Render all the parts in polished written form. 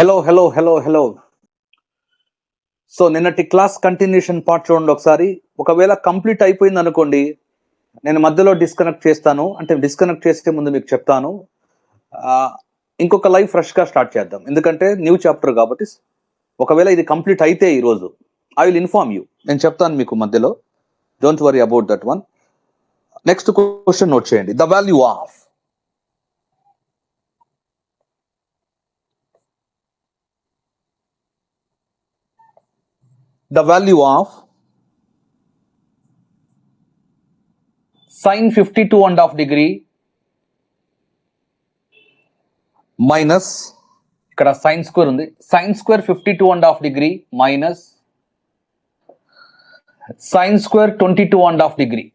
Hello. So నిన్నటి class continuation part చూడండి ఒకసారి. ఒకవేళ కంప్లీట్ అయిపోయింది అనుకోండి, నేను మధ్యలో డిస్కనెక్ట్ చేస్తాను. అంటే డిస్కనెక్ట్ చేసే ముందు మీకు చెప్తాను, ఇంకొక లైవ్ ఫ్రెష్గా స్టార్ట్ చేద్దాం. ఎందుకంటే న్యూ చాప్టర్ కాబట్టి. ఒకవేళ ఇది కంప్లీట్ అయితే ఈరోజు ఐ విల్ ఇన్ఫార్మ్ యూ. నేను చెప్తాను మీకు మధ్యలో. Don't worry about that one. Next question note చేయండి. The value of sin 52.5 degree minus, ఇక్కడ సైన్ స్క్వేర్ ఉంది, sine square 52.5 degree minus sine square 22.5 degree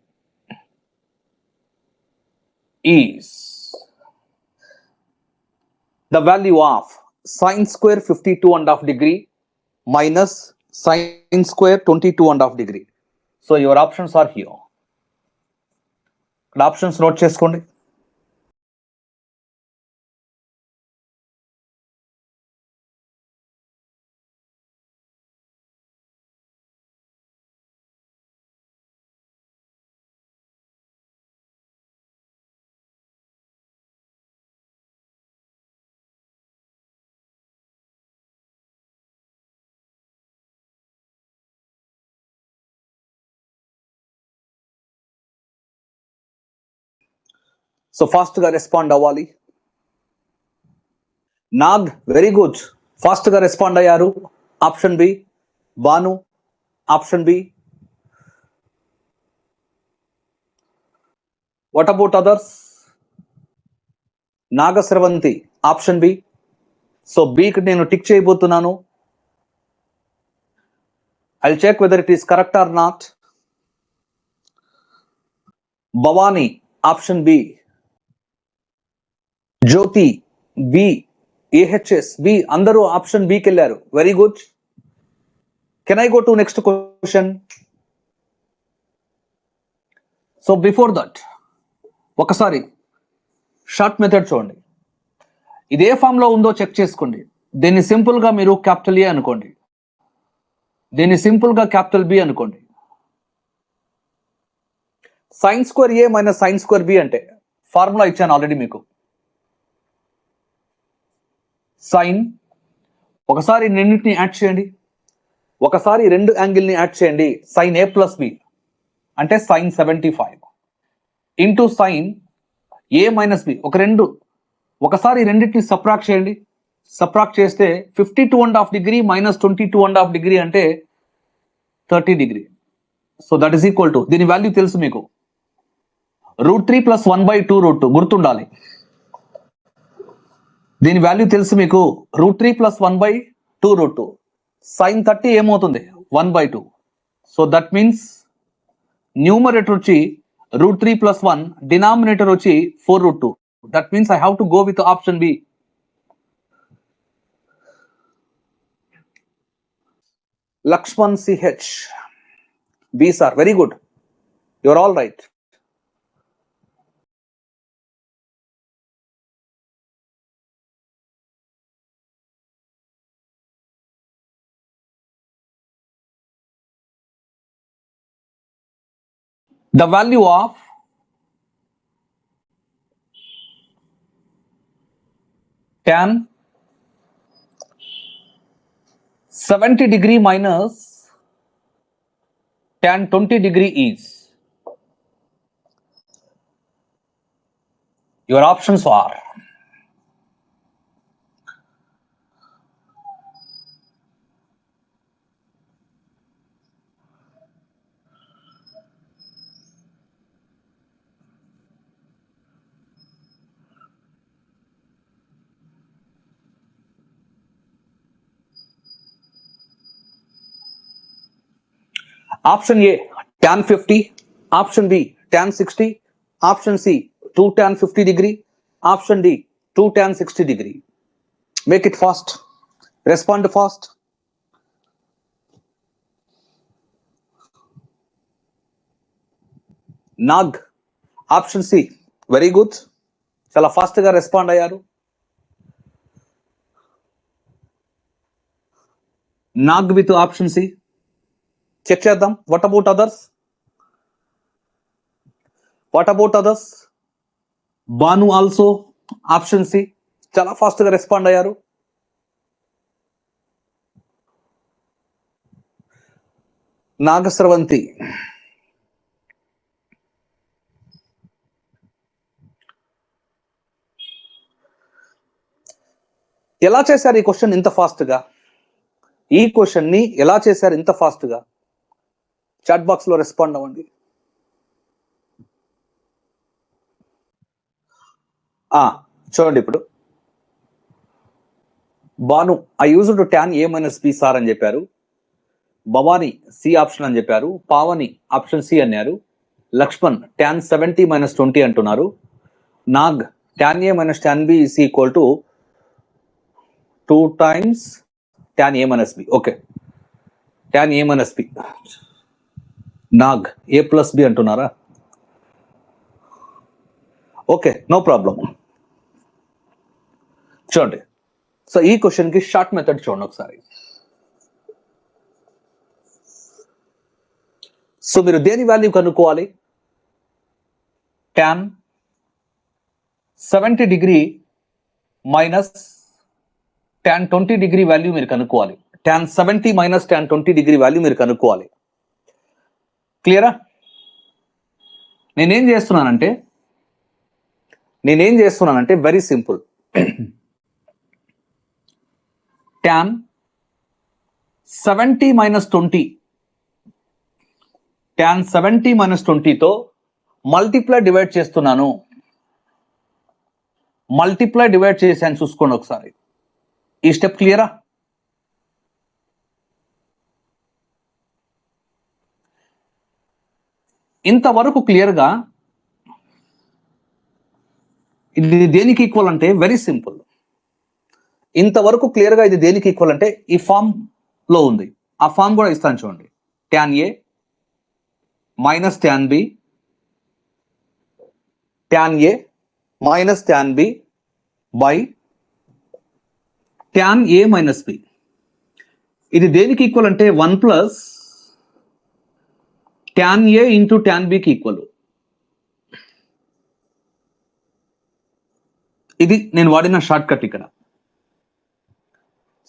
is the value of sin square 52.5 degree minus sin square 22.5 degree. So your options are here. Options note చేసుకోండి. So ఫాస్ట్గా respond అవ్వాలి. Nag very good, ఫాస్ట్గా respond అయ్యారు. Option B. Bhanu option B. What about others? Nagasravanthi option B. So బికి నేను tick చేయబోతున్నాను. I'll check whether it is correct or not. Bhavani option B. Jyothi B. AHS B. అందరూ option బికి వెళ్ళారు. Very good. Can I go to next question? So before that ఒకసారి short method చూడండి. ఇది ఏ ఫామ్ లో ఉందో చెక్ చేసుకోండి. దీన్ని సింపుల్ గా మీరు క్యాపిటల్ ఏ అనుకోండి, దీన్ని సింపుల్ గా క్యాపిటల్ బి అనుకోండి. సైన్ స్క్వేర్ ఏ మైనస్ సైన్ స్క్వేర్ బి అంటే ఫార్ములా ఇచ్చాను ఆల్రెడీ మీకు. సైన్ ఒకసారి రెండింటిని యాడ్ చేయండి, ఒకసారి రెండు యాంగిల్ని యాడ్ చేయండి. సైన్ ఏ ప్లస్ బి అంటే sign 75 into sine A minus B ఒకసారి రెండింటిని సబ్ట్రాక్ట్ చేయండి. సబ్ట్రాక్ట్ చేస్తే 52.5 degree మైనస్ 22.5 degree అంటే 30 degree. So that is equal to, దీని వాల్యూ తెలుసు మీకు, √3 + 1/2 √2 గుర్తుండాలి. దీని వాల్యూ తెలుసు మీకు, √3 + 1/2 √2. సైన్ 30 ఏమవుతుంది? 1/2. సో దట్ మీన్స్ న్యూమరేటర్ వచ్చి √3 + 1, డినామినేటర్ వచ్చి 4 √2. That means I have to go with option B. Laxman CH B sir, very good, you are all right. The value of tan 70 degree minus tan 20 degree is, your options are option A tan 50, option B tan 60, option C 2 tan 50 degree, option D 2 tan 60 degree. Make it fast, respond fast. Nag option C, very good, చాలా ఫాస్ట్గా respond అయ్యారు. Nag with option C. Check చేద్దాం. What about others? Bhanu also option C. చాలా fast గా respond అయ్యారు. నాగస్రవంతి, ఎలా చేశారు ఈ క్వశ్చన్ ఇంత ఫాస్ట్ గా? ఈ క్వశ్చన్ ని ఎలా చేశారు ఇంత ఫాస్ట్ గా? చాట్ బాక్స్ లో రెస్పాండ్ అవ్వండి. చూడండి, ఇప్పుడు Bhanu I use to tan a - b sir అని చెప్పారు. భవానీ సి ఆప్షన్ అని చెప్పారు. పావని ఆప్షన్ సి అన్నారు. లక్ష్మణ్ tan 70 - 20 అంటున్నారు. Nag tan a - tan b is equal to 2 times tan a - b. Okay, tan a - b. Nag a plus b అంటున్నారా? Okay, no problem. చూడండి, so ఈ question కి షార్ట్ మెథడ్ చూడండి ఒకసారి. సో మీరు దేని వాల్యూ కనుక్కోవాలి? tan 70 degree minus tan 20 degree value మీరు కనుక్కోవాలి. tan 70 - tan 20 డిగ్రీ వాల్యూ మీరు కనుక్కోవాలి. క్లియరా? నేనేం చేస్తున్నానంటే వెరీ సింపుల్. tan 70 - 20 tan 70 - 20తో మల్టిప్లై డివైడ్ చేస్తున్నాను. డివైడ్ చేశాను, చూసుకోండి ఒకసారి. ఈ స్టెప్ క్లియరా? ఇంతవరకు క్లియర్గా ఇది దేనికి ఈక్వల్ అంటే వెరీ సింపుల్. ఇంతవరకు క్లియర్గా ఇది దేనికి ఈక్వల్ అంటే ఈ ఫామ్ లో ఉంది. ఆ ఫామ్ కూడా ఇస్తాను చూడండి. tan a - tan b, tan a - tan b by tan a - b. ఇది దేనికి ఈక్వల్ అంటే 1 plus tan a into tan b కి ఈక్వల్. ఇది నేను వాడిన షార్ట్ కట్ ఇక్కడ.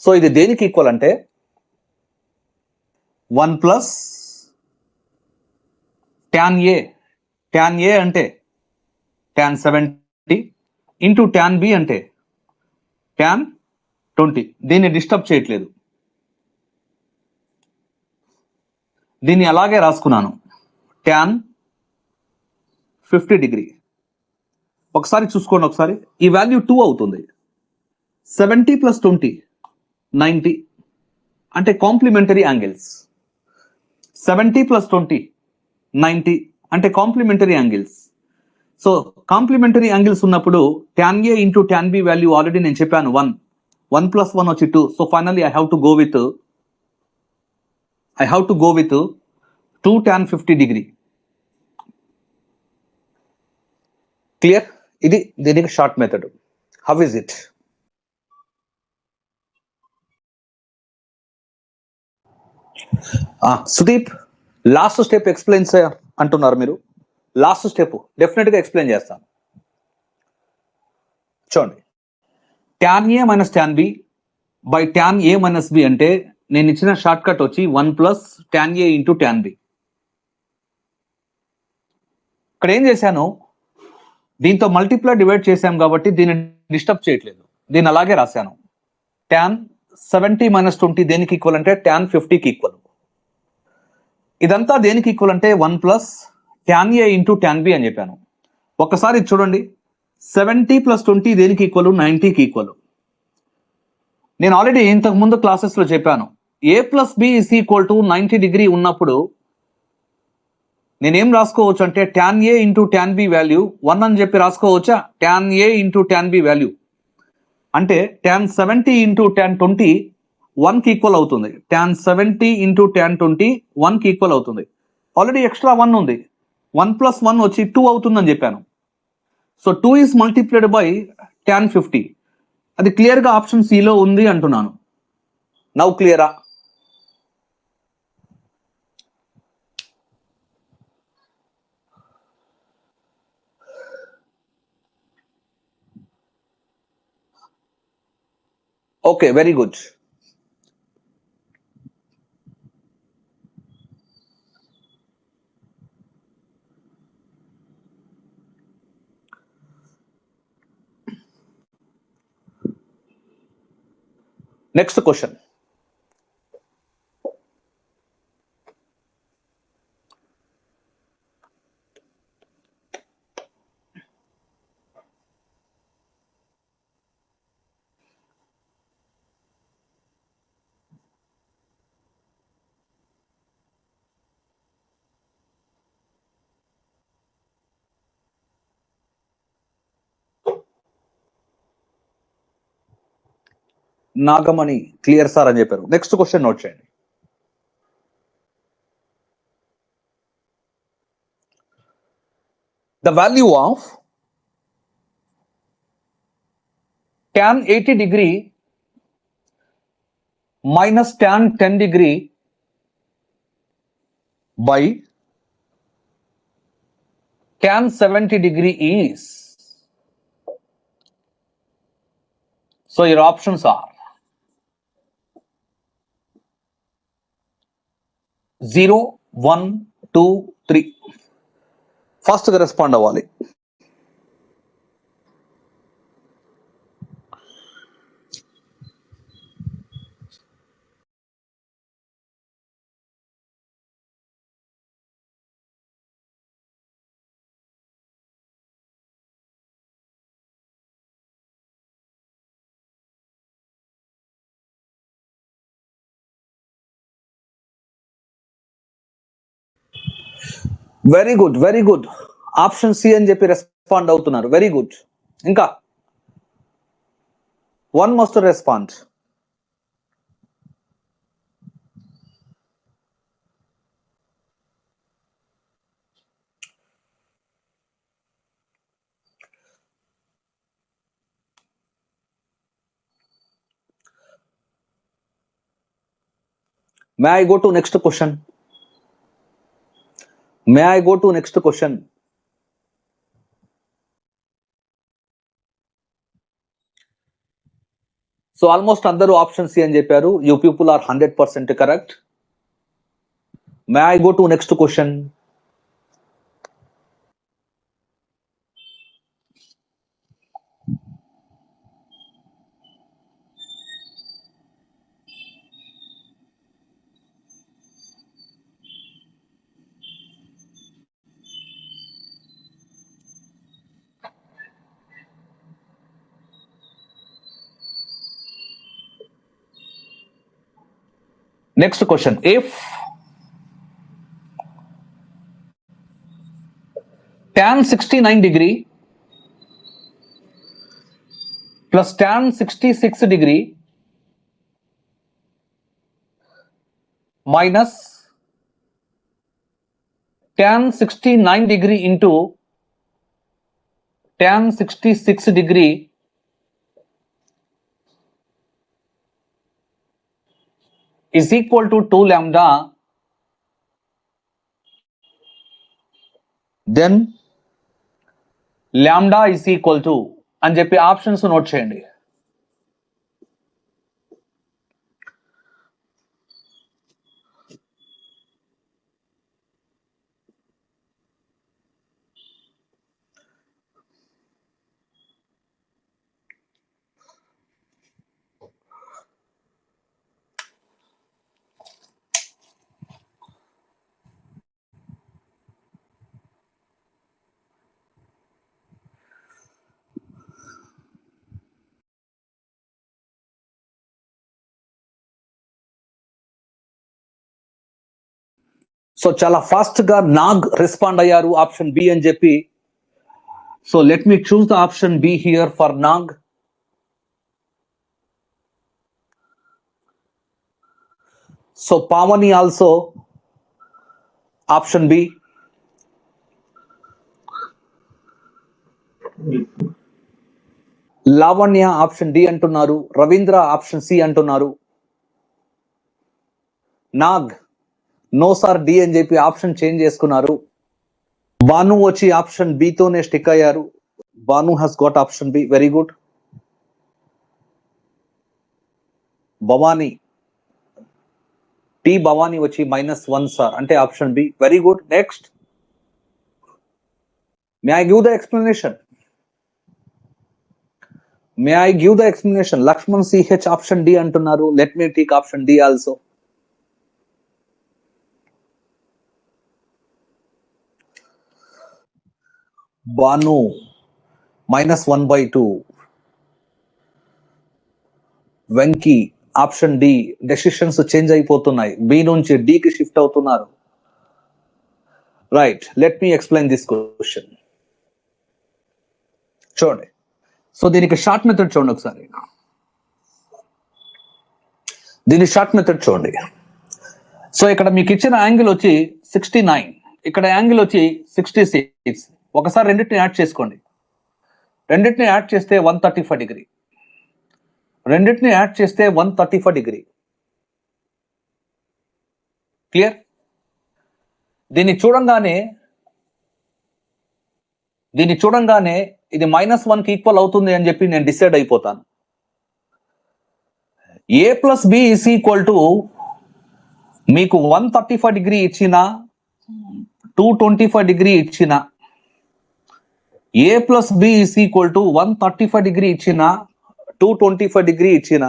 సో ఇది దేనికి ఈక్వల్ అంటే 1 ప్లస్ tan a అంటే tan 70 ఇంటూ tan b అంటే tan 20. దీన్ని డిస్టర్బ్ చేయట్లేదు, దీన్ని అలాగే రాసుకున్నాను. tan 50 degree. ఒకసారి చూసుకోండి ఒకసారి. ఈ వాల్యూ 2 అవుతుంది. 70 + 20 90 అంటే కాంప్లిమెంటరీ యాంగిల్స్. 70 + 20 90 అంటే complementary angles. So complementary angles ఉన్నప్పుడు tan a into tan b value already నేను చెప్పాను 1. 1 + 1 వచ్చి 2. So finally I have to go with 2 tan 50 degree. Clear? ఇది దీనికి short method. How is it? Sudeep, last step explain అంటున్నారు మీరు. Last step definite గా explain చేస్తాను. చూడండి, tan a - tan b by tan a - b అంటే నేను ఇచ్చిన షార్ట్ కట్ వచ్చి 1 plus tan a into tan b. ఇక్కడ ఏం చేశాను, దీంతో మల్టిప్లై డివైడ్ చేశాం కాబట్టి దీన్ని డిస్టర్బ్ చేయట్లేదు, దీన్ని అలాగే రాశాను. tan 70 - 20 దేనికి ఈక్వల్ అంటే tan 50కి ఈక్వల్. ఇదంతా దేనికి ఈక్వల్ అంటే 1 plus tan a into tan b అని చెప్పాను. ఒక్కసారి చూడండి, 70 + 20 దేనికి ఈక్వల్? 90కి ఈక్వల్. నేను ఆల్రెడీ ఇంతకు ముందు క్లాసెస్లో చెప్పాను, a + b is equal to 90 degree ఉన్నప్పుడు నేనేం రాసుకోవచ్చు అంటే tan a into tan b value 1 అని చెప్పి రాసుకోవచ్చా? tan a into tan b value అంటే tan 70 ఇంటూ tan 20 1కి ఈక్వల్ అవుతుంది. tan 70 ఇంటూ tan 20 1కి ఈక్వల్ అవుతుంది. ఆల్రెడీ ఎక్స్ట్రా 1 ఉంది. 1 + 1 వచ్చి 2 అవుతుందని చెప్పాను. So 2 is multiplied by tan 50. అది క్లియర్గా ఆప్షన్ సిలో ఉంది అంటున్నాను. నౌ క్లియరా? Okay, very good. Next question. Nagamani clear sir అని చెప్పారు. నెక్స్ట్ క్వశ్చన్ నోట్ చేయండి. The value of tan 80 degree minus tan 10 degree by tan 70 degree is. So your options are 0, 1, 2, 3. ఫాస్ట్గా రెస్పాండ్ అవ్వాలి. Very good, very good. Option C అని చెప్పి respond అవుతున్నారు. Very good. ఇంకా one must respond. May I go to next question? May I go to next question? So almost అందరూ option C అని చెప్పారు. You people are 100% correct. May I go to next question. Next question. If tan 69 degree plus tan 66 degree minus tan 69 degree into tan 66 degree is equal to 2 lambda, then lambda is equal to అని చెప్పి options note చేయండి. So చాలా fast గా Nag respond అయ్యారు option B అని చెప్పి. So let me choose the option B here for Nag. So Pavani also option B. Lavanya option D అంటున్నారు. Ravindra option C అంటున్నారు. నాగ్ నో సార్ డి అని చెప్పి ఆప్షన్ చేంజ్ చేసుకున్నారు. బాను వచ్చి ఆప్షన్ బి తోనే స్టిక్ అయ్యారు. Bhanu has got option B. Very good. Bhavani T Bhavani వచ్చి -1 sir, అంటే option B. Very good. Next, may I give the explanation? Lakshman CH option D అంటున్నారు. Let me take option D also. Bhanu -1/2. Venky option D. Decisions change అయిపోతున్నాయి, B నుంచి డికి shift అవుతున్నారు. Right, let me explain this question. చూడండి, so దీనికి short method చూడండి ఒకసారి. దీని షార్ట్ మెథడ్ చూడండి. సో ఇక్కడ మీకు ఇచ్చిన యాంగిల్ వచ్చి 69, ఇక్కడ యాంగిల్ వచ్చి 66. ఒకసారి రెండింటిని యాడ్ చేసుకోండి. రెండింటిని యాడ్ చేస్తే 135 డిగ్రీ. రెండింటిని యాడ్ చేస్తే 135 డిగ్రీ. క్లియర్? దీన్ని చూడంగానే ఇది -1కి ఈక్వల్ అవుతుంది అని చెప్పి నేను డిసైడ్ అయిపోతాను. A plus B is equal to మీకు 135 డిగ్రీ ఇచ్చిన, 225 డిగ్రీ ఇచ్చిన, A plus B is equal to 135 degree ఇచ్చిన, 225 డిగ్రీ ఇచ్చిన.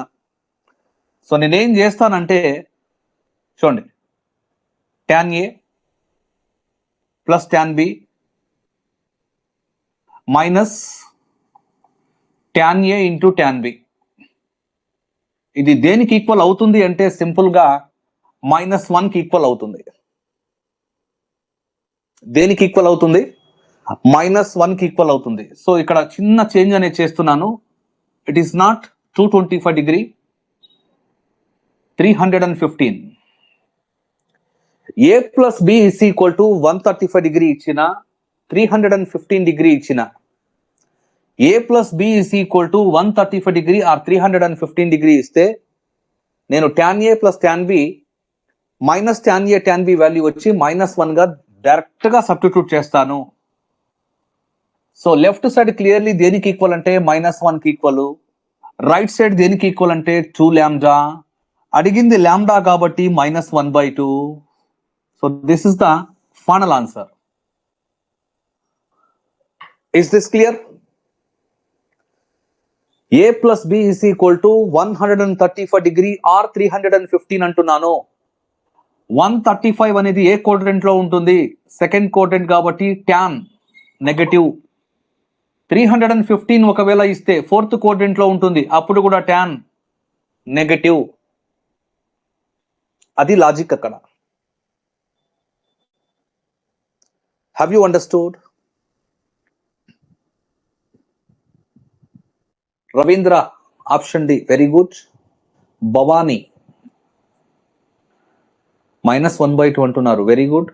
సో నేనేం చేస్తానంటే చూడండి, tan A plus tan B minus tan A into tan B. ఇది దేనికి ఈక్వల్ అవుతుంది అంటే సింపుల్గా -1కి ఈక్వల్ అవుతుంది. దేనికి ఈక్వల్ అవుతుంది? -1కి ఈక్వల్ అవుతుంది. సో ఇక్కడ చిన్న చేంజ్ అనేది చేస్తున్నాను. It is not 225 degree, 315. A plus B is equal to 135 degree ఇచ్చిన, 315 డిగ్రీ ఇచ్చిన, A plus B is equal to 135 degree or 315 degree ఇస్తే నేను tan A plus tan B minus tan A tan B value వచ్చి -1గా డైరెక్ట్గా substitute చేస్తాను. So left side clearly దేనికి equal అంటే -1కి ఈక్వల్. రైట్ సైడ్ దేనికి ఈక్వల్ అంటే 2 లాంబ్డా. అడిగింది లాంబ్డా కాబట్టి -1/2. So this is the final answer. Is this clear? A plus B is equal to 135 degree or 315 అంటున్నాను. 135 అనేది ఏ క్వాడ్రంట్ లో ఉంటుంది? సెకండ్ క్వాడ్రంట్ కాబట్టి tan నెగటివ్. 315 ఒకవేళ ఇస్తే ఫోర్త్ క్వాడ్రంట్ లో ఉంటుంది, అప్పుడు కూడా tan నెగటివ్. అది లాజిక్ అక్కడ. Have you understood? Ravindra option D, very good. Bhavani -1/2 అంటున్నారు, very good.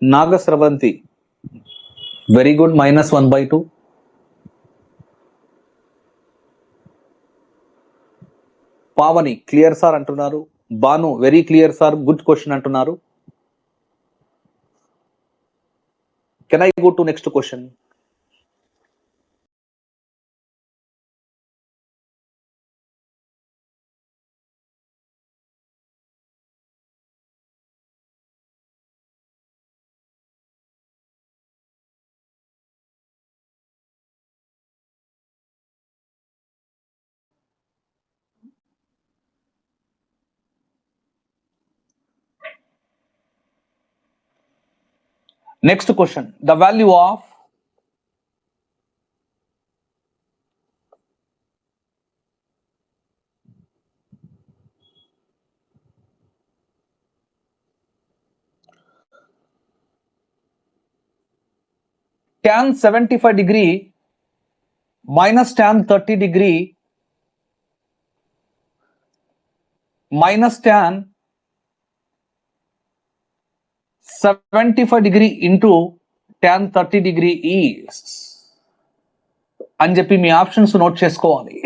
Nagasravanthi very good, -1/2. Pavani clear sir అంటున్నారు. Bhanu very clear sir, good question అంటున్నారు. Can I go to next question? Next question, the value of tan 75 degree minus tan 30 degree minus tan 75 degree into tan 30 degree is అని చెప్పి మీ options note చేసుకోవాలి.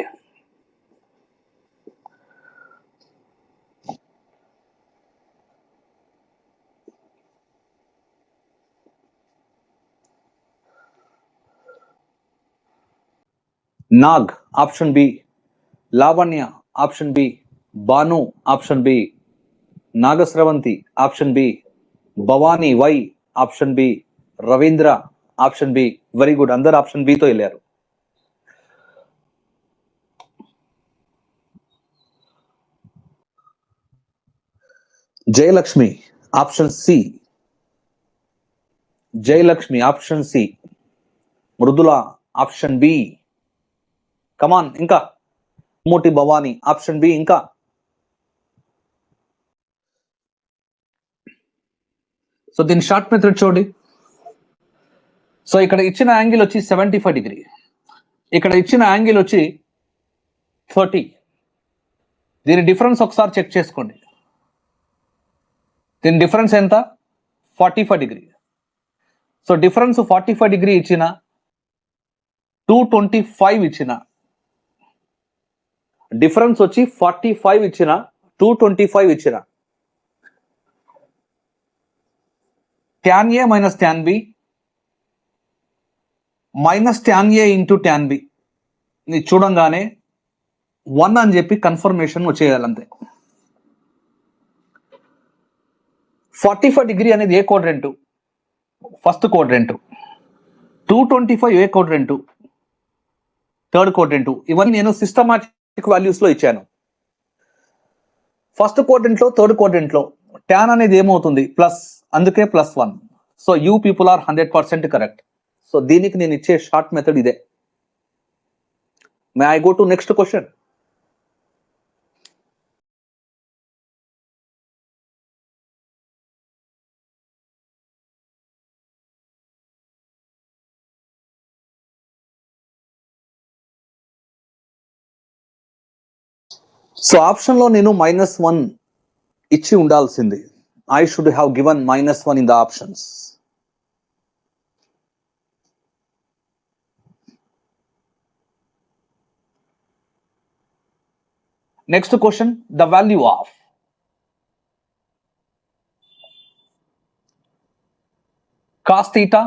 Nag option B, Lavanya option B, Bhanu option B, Nagasravanthi option B, Bhavani Y option B, Ravindra option B. Very good, అందరు option బితో వెళ్ళారు. Jayalakshmi option C, Jayalakshmi option C. Mridula option B. Come on, ఇంకా మూటి Bhavani option B. ఇంకా so దీని షార్ట్ మెథడ్ చూడండి. సో ఇక్కడ ఇచ్చిన యాంగిల్ వచ్చి 75 డిగ్రీ, ఇక్కడ ఇచ్చిన యాంగిల్ వచ్చి 30. దీని డిఫరెన్స్ ఒకసారి చెక్ చేసుకోండి. దీని డిఫరెన్స్ ఎంత? 45 డిగ్రీ. సో డిఫరెన్స్ 45 డిగ్రీ ఇచ్చిన, 225 ఇచ్చిన, డిఫరెన్స్ వచ్చి 45 ఇచ్చిన, 225 ఇచ్చిన, tan A minus tan B minus tan A into tan B ని చూడంగానే 1 అని చెప్పి కన్ఫర్మేషన్ వచ్చేయాలంతే. 45 డిగ్రీ అనేది ఏ క్వాడ్రెంట్? First quadrant. 225 ఏ క్వాడ్రెంట్? Third quadrant. ఇవన్నీ నేను సిస్టమాటిక్ వాల్యూస్ లో ఇచ్చాను. ఫస్ట్ క్వాడ్రెంట్ లో, థర్డ్ క్వాడ్రెంట్ లో tan అనేది ఏమవుతుంది? ప్లస్, అందుకే +1. So you people are 100% correct. So దీనికి నేను ఇచ్చే షార్ట్ మెథడ్ ఇదే. May I go to next question. So option లో నేను -1 ఇచ్చి ఉండాల్సింది. I should have given -1 in the options. Next question, the value of cos theta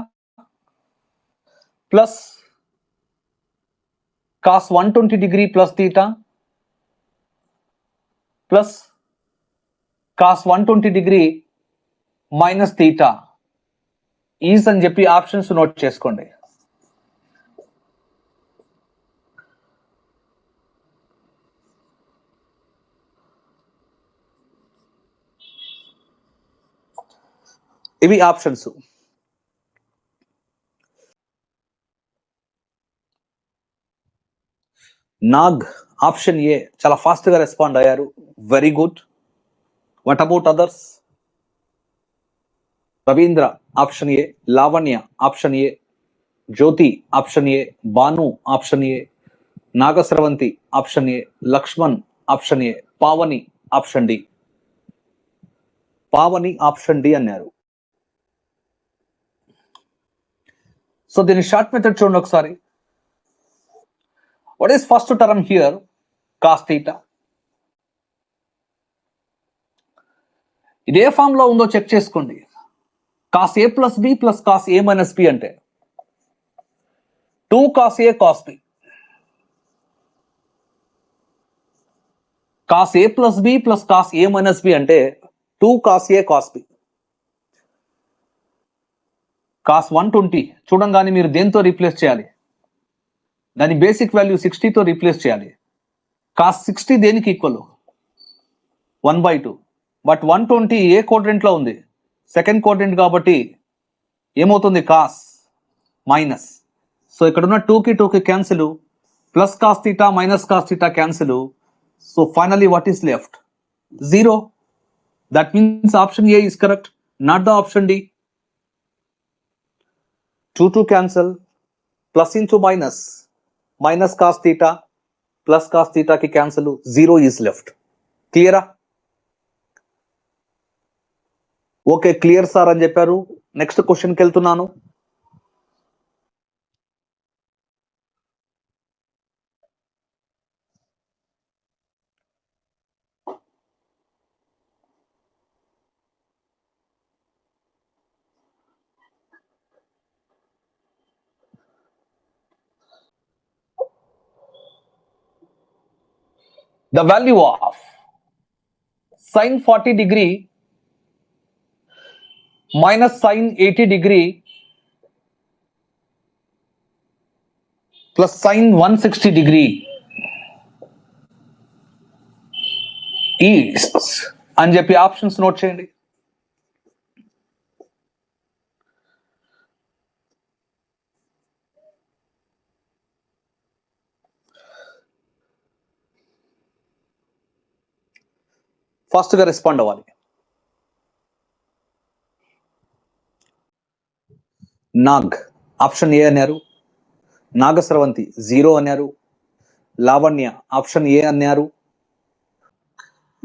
plus cos 120 degree plus theta plus cos 120 degree minus theta is అని చెప్పి options note చేసుకోండి. ఇవి options. Nag option A చాలా fast గా respond అయ్యారు. Very good. What about others? Ravindra option A, Lavanya option A, Jyothi option A, Bhanu option A, Nagasravanthi option A, Lakshman option A, Pavani option D. Pavani option D అన్నారు. So దీని short method చూడండి ఒకసారి. What is first term here? Cos theta. ఇది ఏ form లో ఉందో check చేసుకోండి. Cos A plus B plus cos A minus B అంటే 2 cos A cos B. Cos A plus B plus cos A minus B అంటే 2 cos A cos B. Cos 120 చూడంగానే మీరు దేంతో రీప్లేస్ చేయాలి? దాని బేసిక్ వాల్యూ 60తో replace చేయాలి. Cos 60 దేనికి ఈక్వల్? 1/2. బట్ 120 ఏ క్వాడ్రెంట్ లో ఉంది? సెకండ్ క్వాడ్రెంట్ కాబట్టి ఏమవుతుంది? Cos minus. సో ఇక్కడ ఉన్న 2కి 2కి cancel, plus cos theta minus cos theta cancel. So finally what is left? 0. That means option A is correct, not the option D. 2 cancel, plus into minus, minus cos theta plus cos థీటాకి cancel, 0 is left. క్లియరా? Okay, clear sir అని చెప్పారు. Next క్వశ్చన్కి వెళ్తున్నాను. the value of sin 40 degree minus sin 80 degree plus sin 160 degree is అని చెప్పి options note చేయండి. Fast గా రెస్పాండ్ అవ్వాలి. నాగ్ ఆప్షన్ ఏ అన్నారు. నాగస్రవంతి 0 అన్నారు. లావణ్య ఆప్షన్ ఏ అన్నారు.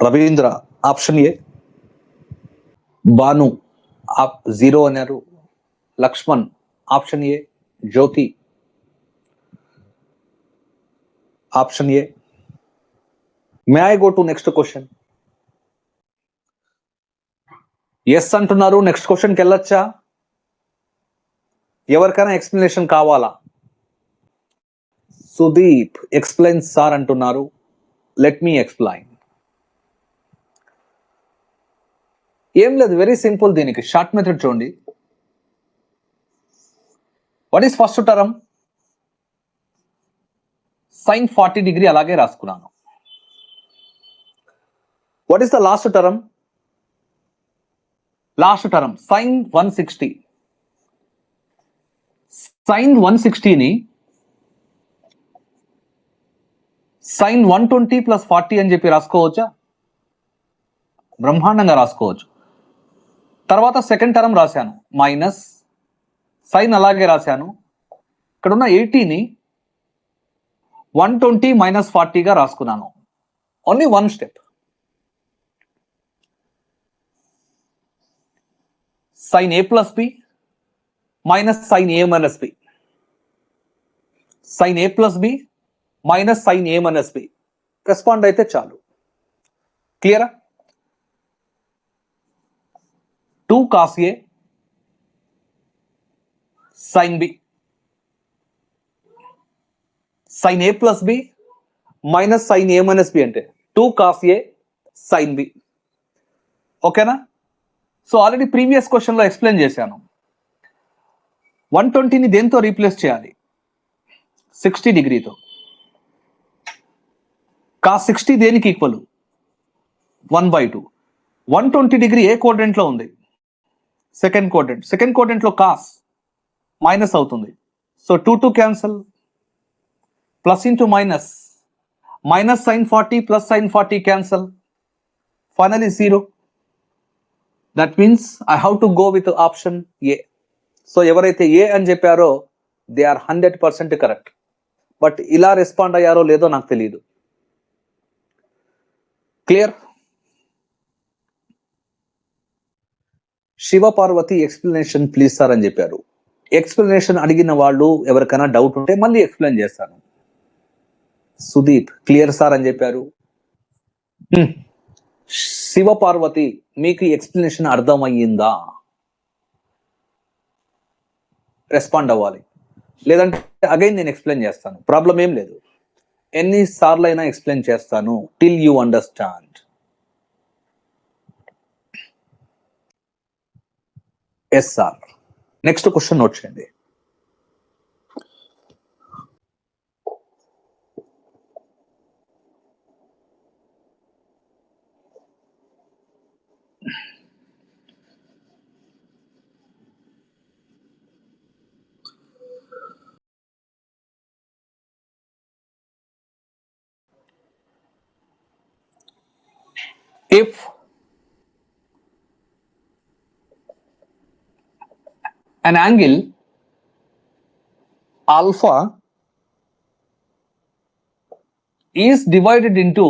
Ravindra option A. భాను 0 అన్నారు. Lakshman option A. Jyothi option A. May I go to next question? Yes అంటున్నారు. నెక్స్ట్ క్వశ్చన్కి వెళ్ళొచ్చా? ఎవరికైనా ఎక్స్ప్లెనేషన్ కావాలా? సుదీప్ ఎక్స్ప్లెయిన్ సార్ అంటున్నారు. Let me explain. ఏం లేదు, వెరీ సింపుల్. దీనికి షార్ట్ మెథడ్ చూడండి. What is first term? sin 40 degree అలాగే రాసుకున్నాను. What is the last term? Last term sin 160. sin 160ని sin 120 ప్లస్ 40 అని చెప్పి రాసుకోవచ్చా? బ్రహ్మాండంగా రాసుకోవచ్చు. తర్వాత సెకండ్ టర్మ్ రాశాను మైనస్ సైన్ అలాగే రాశాను. ఇక్కడ ఉన్న 80ని 120 మైనస్ 40గా రాసుకున్నాను. Only one step. sin a plus B minus sin a minus B. sin a plus B minus sin a minus B. Respond అయితే చాలు. క్లియరా? 2 cos a sin b. sin a plus B minus sin a minus B అంటే 2 cos a sin b. ఓకేనా? So already previous క్వశ్చన్లో explain చేశాను. 120ని దేంతో replace చేయాలి? 60 డిగ్రీతో. cos 60 దేనికి ఈక్వల్? 1/2. 120 డిగ్రీ ఏ కోఆర్డినేట్లో ఉంది? Second coordinate. సెకండ్ కోఆర్డినేట్లో కాస్ మైనస్ అవుతుంది. So 2 cancel. Plus into minus. Minus sin 40 plus sin 40 cancel. Finally 0. That means I have to go with option A. So ఎవరైతే ఏ అని చెప్పారో దే ఆర్ 100% కరెక్ట్. బట్ ఇలా respond అయ్యారో లేదో నాకు తెలియదు. Clear? Shiva Parvathi explanation please sir అని చెప్పారు. ఎక్స్ప్లెనేషన్ అడిగిన వాళ్ళు ఎవరికైనా డౌట్ ఉంటే మళ్ళీ ఎక్స్ప్లెయిన్ చేస్తాను. సుదీప్ క్లియర్ సార్ అని చెప్పారు. శివ పార్వతి మీకు ఎక్స్ప్లెనేషన్ అర్థమయ్యిందా? రెస్పాండ్ అవ్వాలి. లేదంటే అగైన్ నేను ఎక్స్ప్లెయిన్ చేస్తాను. ప్రాబ్లం ఏం లేదు. ఎన్నిసార్లు అయినా ఎక్స్ప్లెయిన్ చేస్తాను till you understand. Yes sir. Next question note చేయండి. If an angle alpha is divided into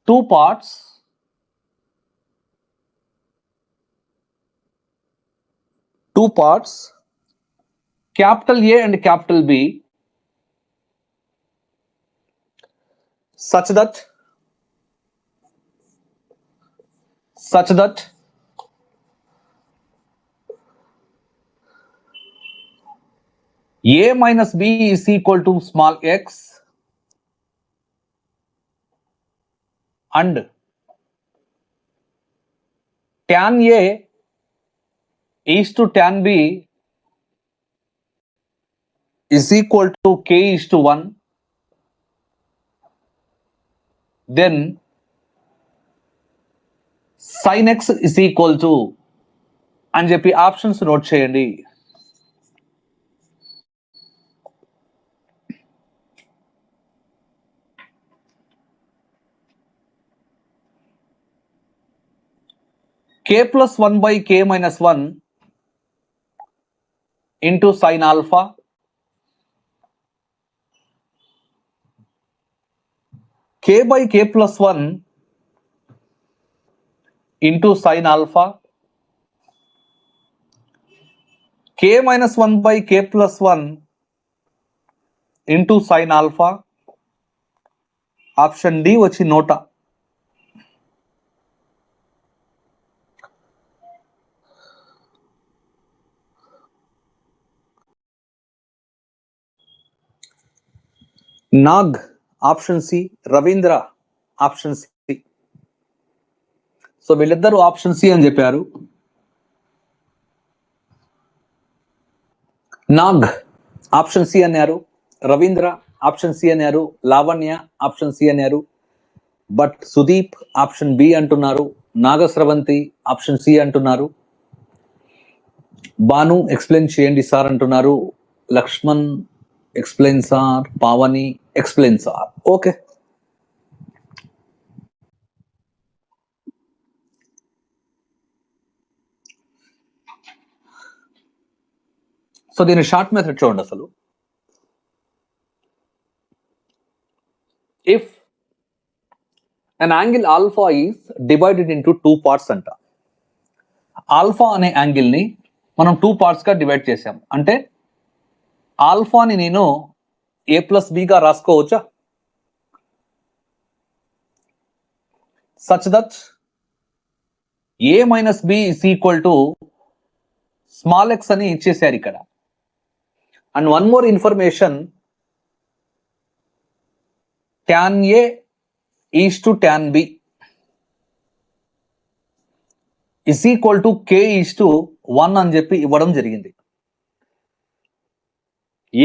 two parts, capital A and capital B, such that a minus b is equal to small x and tan a is to tan b is equal to k is to 1, then sin x is equal to అని చెప్పి options note చేయండి. k plus 1 by k minus 1 into sin alpha k by k plus 1 into sin alpha k minus 1 by k plus 1 into sin alpha. Option D వచ్చి NOTA. Nag option C, Ravindra option C. So వీళ్ళిద్దరూ option C అని చెప్పారు. Nag option C అన్నారు, Ravindra option C అన్నారు, Lavanya option C అన్నారు. But Sudeep option B అంటున్నారు, Nagasravanthi option C అంటున్నారు. Banu explain చేయండి సార్ అంటున్నారు, Lakshman explain sir, Pavani explain sir. Okay, so దీని షార్ట్ మెథడ్ చూడండి. అసలు if an angle alpha is divided into two parts అంట. ఆల్ఫా అనే యాంగిల్ ని మనం 2 parts గా డివైడ్ చేసాం అంటే ఆల్ఫాని నేను a plus b గా రాసుకోవచ్చా? Such that a minus b is equal to small x అని ఇచ్చేసారు ఇక్కడ. And one more information, tan a is to tan b is equal to k is to 1 అని చెప్పి ఇవ్వడం జరిగింది.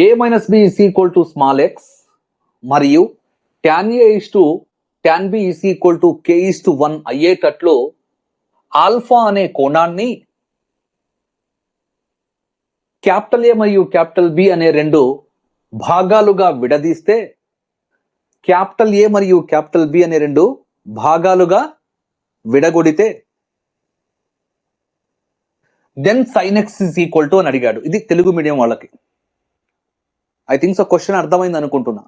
a minus b is equal to small x మరియు tan a is to tan b is equal to k is to 1 అయ్యేటట్లు alpha అనే కోణాన్ని capital ఏ మరియు capital B అనే 2 భాగాలుగా విడదీస్తే, క్యాపిటల్ ఏ మరియు క్యాపిటల్ బి అనే 2 భాగాలుగా విడగొడితే then sin x is equal to అని అడిగాడు. ఇది తెలుగు మీడియం వాళ్ళకి. ఐ థింక్ సో క్వశ్చన్ అర్థమైంది అనుకుంటున్నా.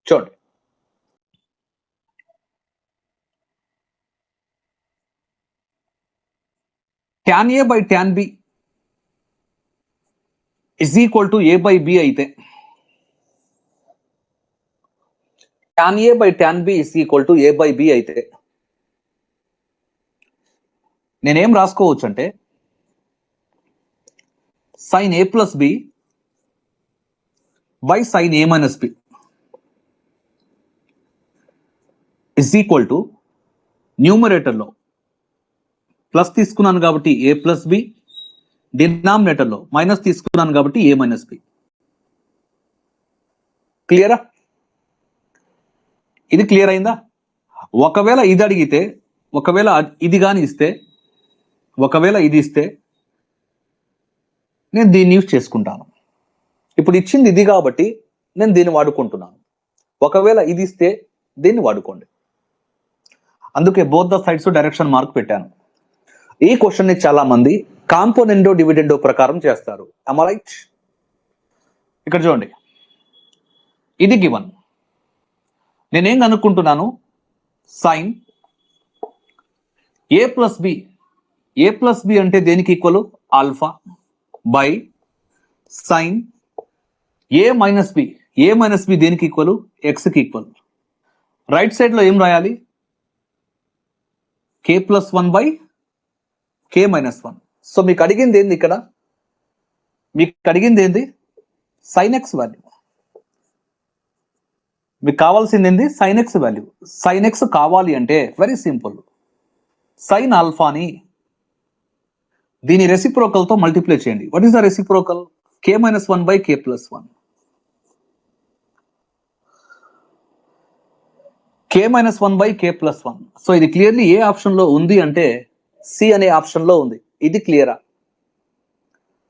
చూడండి, tan a by tan b is equal to a by b అయితే tan a by tan b is equal to a by b అయితే నేనేం రాసుకోవచ్చు అంటే sin a plus b by sin a minus b is equal to న్యూమరేటర్లో plus తీసుకున్నాను కాబట్టి a plus b, డినామినేటర్లో minus తీసుకున్నాను కాబట్టి a minus b. క్లియరా? ఇది క్లియర్ అయిందా? ఒకవేళ ఇది అడిగితే, ఒకవేళ ఇది కానీ ఇస్తే, ఒకవేళ ఇది ఇస్తే నేను దీన్ని యూజ్ చేసుకుంటాను. ఇప్పుడు ఇచ్చింది ఇది కాబట్టి నేను దీన్ని వాడుకుంటున్నాను. ఒకవేళ ఇది ఇస్తే దీన్ని వాడుకోండి. అందుకే both the sides direction mark పెట్టాను. ఈ క్వశ్చన్ని చాలా మంది కాంపోనెండో డివిడెండో ప్రకారం చేస్తారు. am I right? ఇక్కడ చూడండి, ఇది గివన్. నేనేం కనుక్కుంటున్నాను, sine A plus B. A plus B అంటే దేనికి equal? Alpha by sine A minus B. A minus B దేనికి ఈక్వల్? ఎక్స్కి ఈక్వల్. రైట్ సైడ్లో ఏం రాయాలి? K plus 1 by K minus 1. So మీకు అడిగింది ఏంది ఇక్కడ? మీకు అడిగింది ఏంది? Sine X value. మీకు కావాల్సింది ఏంది? Sine X value. Sine X కావాలి అంటే వెరీ సింపుల్, సైన్ ఆల్ఫాని దీని రెసిప్రోకల్ తో మల్టిప్లై చేయండి. What is the reciprocal? k-1/k+1. k-1/k+1. So ఇది క్లియర్లీ ఏ ఆప్షన్ లో ఉంది అంటే సి అనే ఆప్షన్ లో ఉంది. ఇది క్లియరా?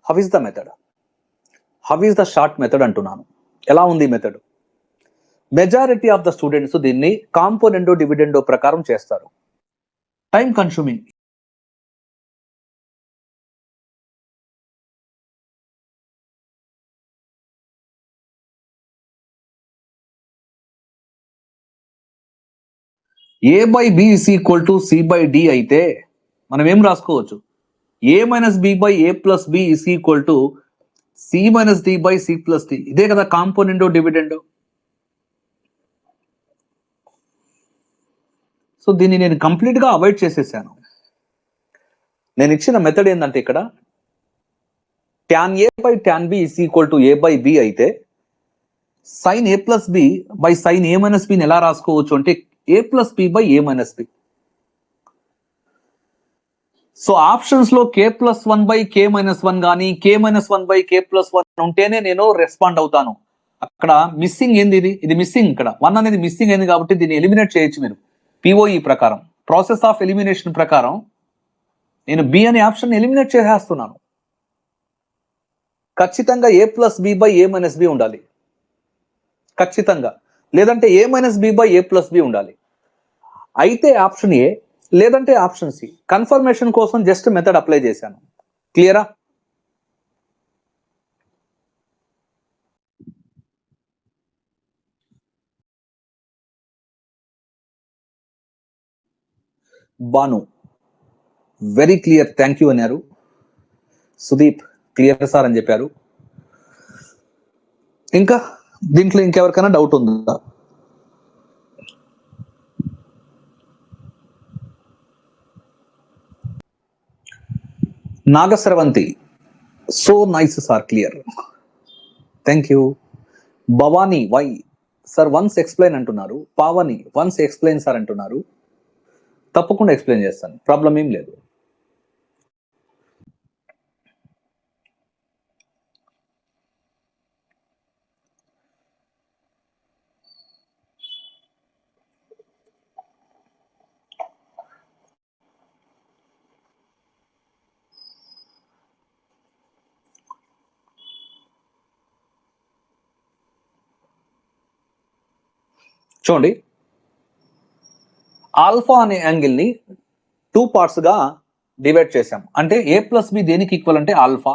How is the method? How is the short method అంటున్నాను. ఎలా ఉంది method? Majority of the students దీన్ని కాంపోనెంటో డివిడెండో ప్రకారం చేస్తారు. Time consuming. a/b = c/d అయితే మనం ఏం రాసుకోవచ్చు? a-b/a+b = c-d/c+d. ఇదే కదా కాంపోనెంటో డివిడెండో. సో దీన్ని నేను కంప్లీట్ గా అవాయిడ్ చేసేసాను. నేను ఇచ్చిన మెథడ్ ఏంటంటే ఇక్కడ tan a/tan b = a/b అయితే sin a+b/sin a-b ని ఎలా రాసుకోవచ్చు అంటే a+b/a-b. సో ఆప్షన్స్ లో k+1/k-1 కానీ k-1/k+1 ఉంటేనే నేను రెస్పాండ్ అవుతాను. అక్కడ మిస్సింగ్ ఏంది? ఇది మిస్సింగ్. ఇక్కడ 1 అనేది మిస్సింగ్ అయింది కాబట్టి దీన్ని ఎలిమినేట్ చేయొచ్చు మీరు. POE ప్రకారం, ప్రాసెస్ ఆఫ్ ఎలిమినేషన్ ప్రకారం నేను బి అనే ఆప్షన్ ఎలిమినేట్ చేసేస్తున్నాను. ఖచ్చితంగా a+b/a-b ఉండాలి ఖచ్చితంగా, లేదంటే a-b/a+b ఉండాలి. అయితే ఆప్షన్ ఏ, లేదంటే ఆప్షన్ సి. కన్ఫర్మేషన్ కోసం జస్ట్ మెథడ్ అప్లై చేశాను. క్లియరా? Bhanu very clear, thank you అన్నారు. సుదీప్ క్లియర్ సార్ అని చెప్పారు. ఇంకా దీంట్లో ఇంకెవరికైనా డౌట్ ఉందా? Nagasravanthi so nice sir, clear, thank you. Bhavani why sir once explain అంటున్నారు. పావని వన్స్ ఎక్స్ప్లెయిన్ సార్ అంటున్నారు. తప్పకుండా ఎక్స్ప్లెయిన్ చేస్తాను, ప్రాబ్లం ఏం లేదు. చూడండి, ఆల్ఫా అనే యాంగిల్ ని 2 పార్ట్స్ గా డివైడ్ చేశాం. అంటే a+b దేనికి ఈక్వల్ అంటే ఆల్ఫా.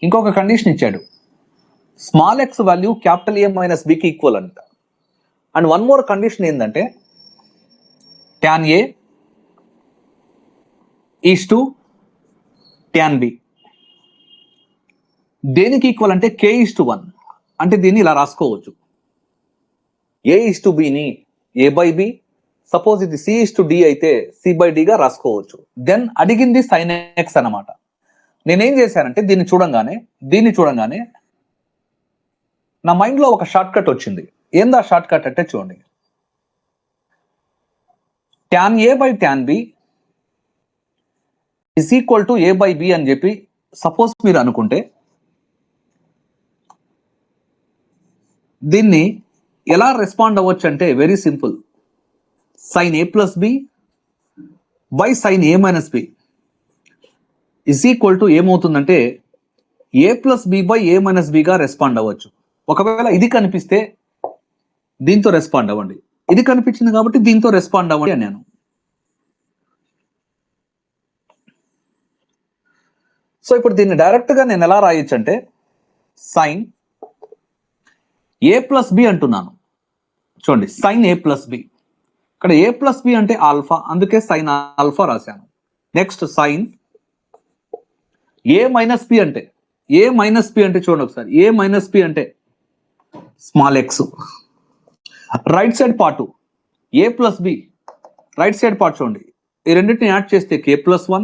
ఇంకొక కండిషన్ ఇచ్చాడు, small X value capital A - b కి ఈక్వల్ అంట. అండ్ వన్ మోర్ కండిషన్ ఏంటంటే tan a = tan b దేనికి ఈక్వల్ అంటే k:1. అంటే దీన్ని ఇలా రాసుకోవచ్చు, a:b ని a/b, సపోజ్ ఇది c:d అయితే c/d గా రాసుకోవచ్చు. దెన్ అడిగింది sin x అన్నమాట. నేనేం చేశానంటే దీన్ని చూడంగానే నా మైండ్ లో ఒక షార్ట్ కట్ వచ్చింది. ఏందా షార్ట్ కట్ అంటే చూడండి, tan a/tan b = a/b అని చెప్పి సపోజ్ మీరు అనుకుంటే దీన్ని ఎలా రెస్పాండ్ అవ్వచ్చు అంటే very simple, sin a+b/sin a-b ఏమవుతుందంటే a+b/a-b గా రెస్పాండ్ అవ్వచ్చు. ఒకవేళ ఇది కనిపిస్తే దీంతో రెస్పాండ్ అవ్వండి, ఇది కనిపించింది కాబట్టి దీంతో రెస్పాండ్ అవ్వండి అన్నాను. సో ఇప్పుడు దీన్ని డైరెక్ట్ గా నేను ఎలా రాయొచ్చు అంటే sin a+b అంటున్నాను. చూడండి, sin a+b. ఇక్కడ a+b అంటే ఆల్ఫా, అందుకే sin ఆల్ఫా రాశాను. నెక్స్ట్ sin a-b అంటే చూడండి ఒకసారి, a-b అంటే small X. Right side part a+b, right side part చూడండి, ఈ రెండింటిని యాడ్ చేస్తే k+1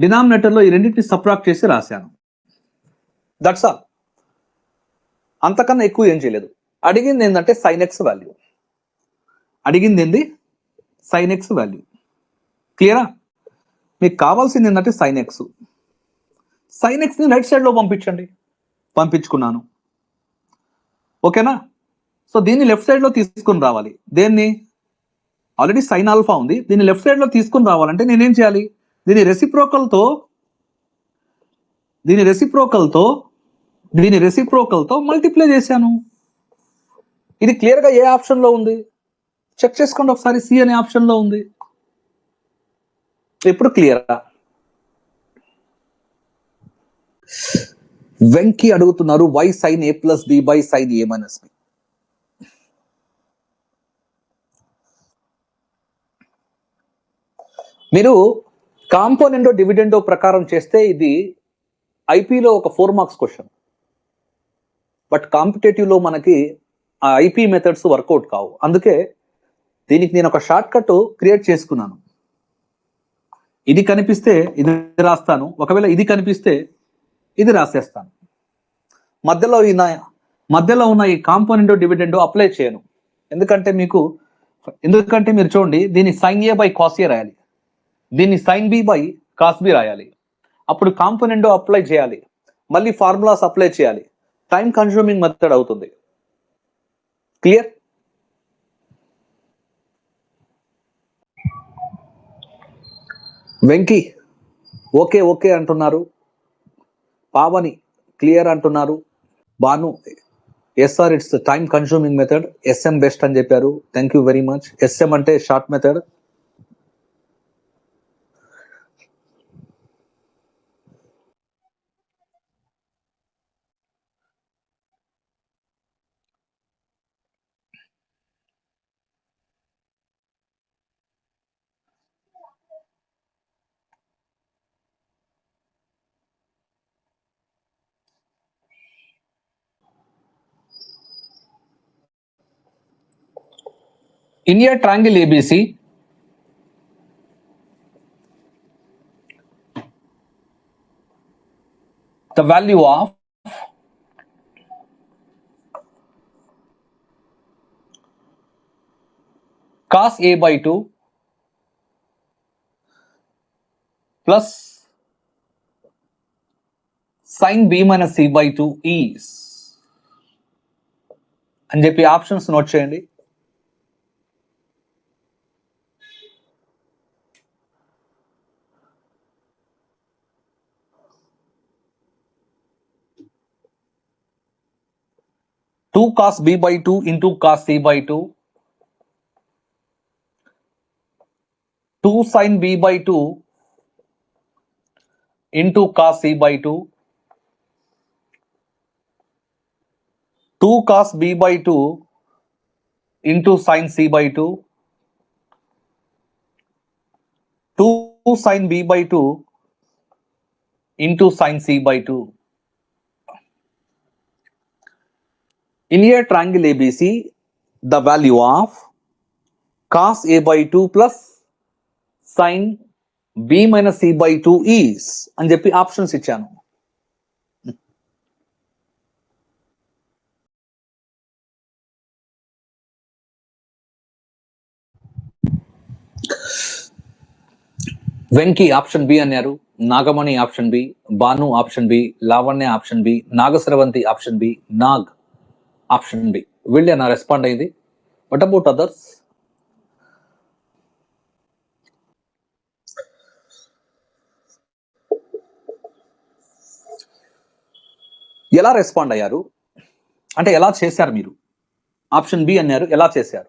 డినామినేటర్లో ఈ రెండింటిని సబ్ట్రాక్ట్ చేసి రాశాను. That's all. అంతకన్నా ఎక్కువ ఏం చేయలేదు. అడిగింది ఏంటంటే సైన్ ఎక్స్ వాల్యూ. అడిగింది ఏంది? Sine X value. క్లియరా? మీకు కావాల్సింది ఏంటంటే సైన్ ఎక్స్. సైన్ ఎక్స్ని రైట్ సైడ్లో పంపించండి. పంపించుకున్నాను. ఓకేనా? సో దీన్ని లెఫ్ట్ సైడ్లో తీసుకుని రావాలి. దేన్ని? ఆల్రెడీ సైన్ ఆల్ఫా ఉంది, దీన్ని లెఫ్ట్ సైడ్లో తీసుకుని రావాలంటే నేనేం చేయాలి? దీని రెసిప్రోకల్తో మల్టిప్లై చేశాను. ఇది క్లియర్గా ఏ ఆప్షన్లో ఉంది? చెక్ చేసుకోండి ఒకసారి. సి అనే ఆప్షన్లో ఉంది. ఇప్పుడు క్లియరా? వెంకీ అడుగుతున్నారు why sine A plus B by sine A minus B. మీరు కాంపోనెంటో డివిడెండో ప్రకారం చేస్తే ఇది ఐపీలో ఒక 4 మార్క్స్ క్వశ్చన్. బట్ కాంపిటేటివ్లో మనకి ఆ ఐపీ మెథడ్స్ వర్కౌట్ కావు. అందుకే దీనికి నేను ఒక షార్ట్ కట్ క్రియేట్ చేసుకున్నాను. ఇది కనిపిస్తే ఇది రాస్తాను, ఒకవేళ ఇది కనిపిస్తే ఇది రాసేస్తాను. మధ్యలో ఉన్న ఈ కాంపోనెంటో డివిడెండో అప్లై చేయను. ఎందుకంటే మీరు చూడండి, దీన్ని sine A by cos A రాయాలి, దీన్ని sine B by cos B రాయాలి. అప్పుడు కాంపోనెంటో అప్లై చేయాలి, మళ్ళీ ఫార్ములాస్ అప్లై చేయాలి. టైం కన్స్యూమింగ్ మెథడ్ అవుతుంది. క్లియర్? వెంకీ ఓకే అంటున్నారు. పావని క్లియర్ అంటున్నారు. Bhanu yes sir it's time consuming method, SM best అని చెప్పారు. Thank you very much. SM అంటే short method. In a triangle ABC, the value of cos A by 2 plus sin B minus C by 2 is అని చెప్పి options note చేయండి. Two cos B by 2 into cos C by 2, 2 sin B by 2 into cos C by 2, 2 cos B by 2 into sin C by 2, 2 sin B by 2 into sin C by 2. In a triangle ABC, the value of cos A by 2 plus sin B minus C by 2 is అని చెప్పి options ఇచ్చాను. Venky option B అన్నారు, Nagamani option B, Bhanu option B, Lavanya option B, Nagasravanthi option B, Nag option B. వీళ్ళేనా respond అయింది? What about others? ఎలా respond అయ్యారు అంటే ఎలా చేశారు మీరు? ఆప్షన్ బి అన్నారు, ఎలా చేశారు?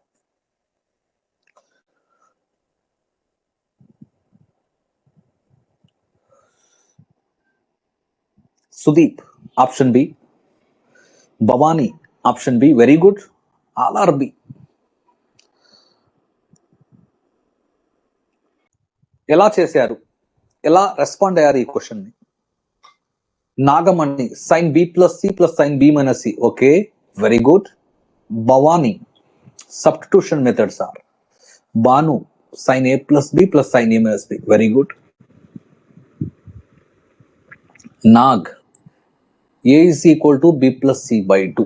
Sudeep option B, Bhavani option B, very good. All are B. ఎలా చేశారు, ఎలా రెస్పాండ్ అయ్యారు ఈ క్వశ్చన్ ని? Nagamani sine B plus C plus sine B minus C, okay, very good. Bhavani substitution methods are. Bhanu sine A plus B plus sine A minus B, very good. Nag A is equal to B plus C by 2.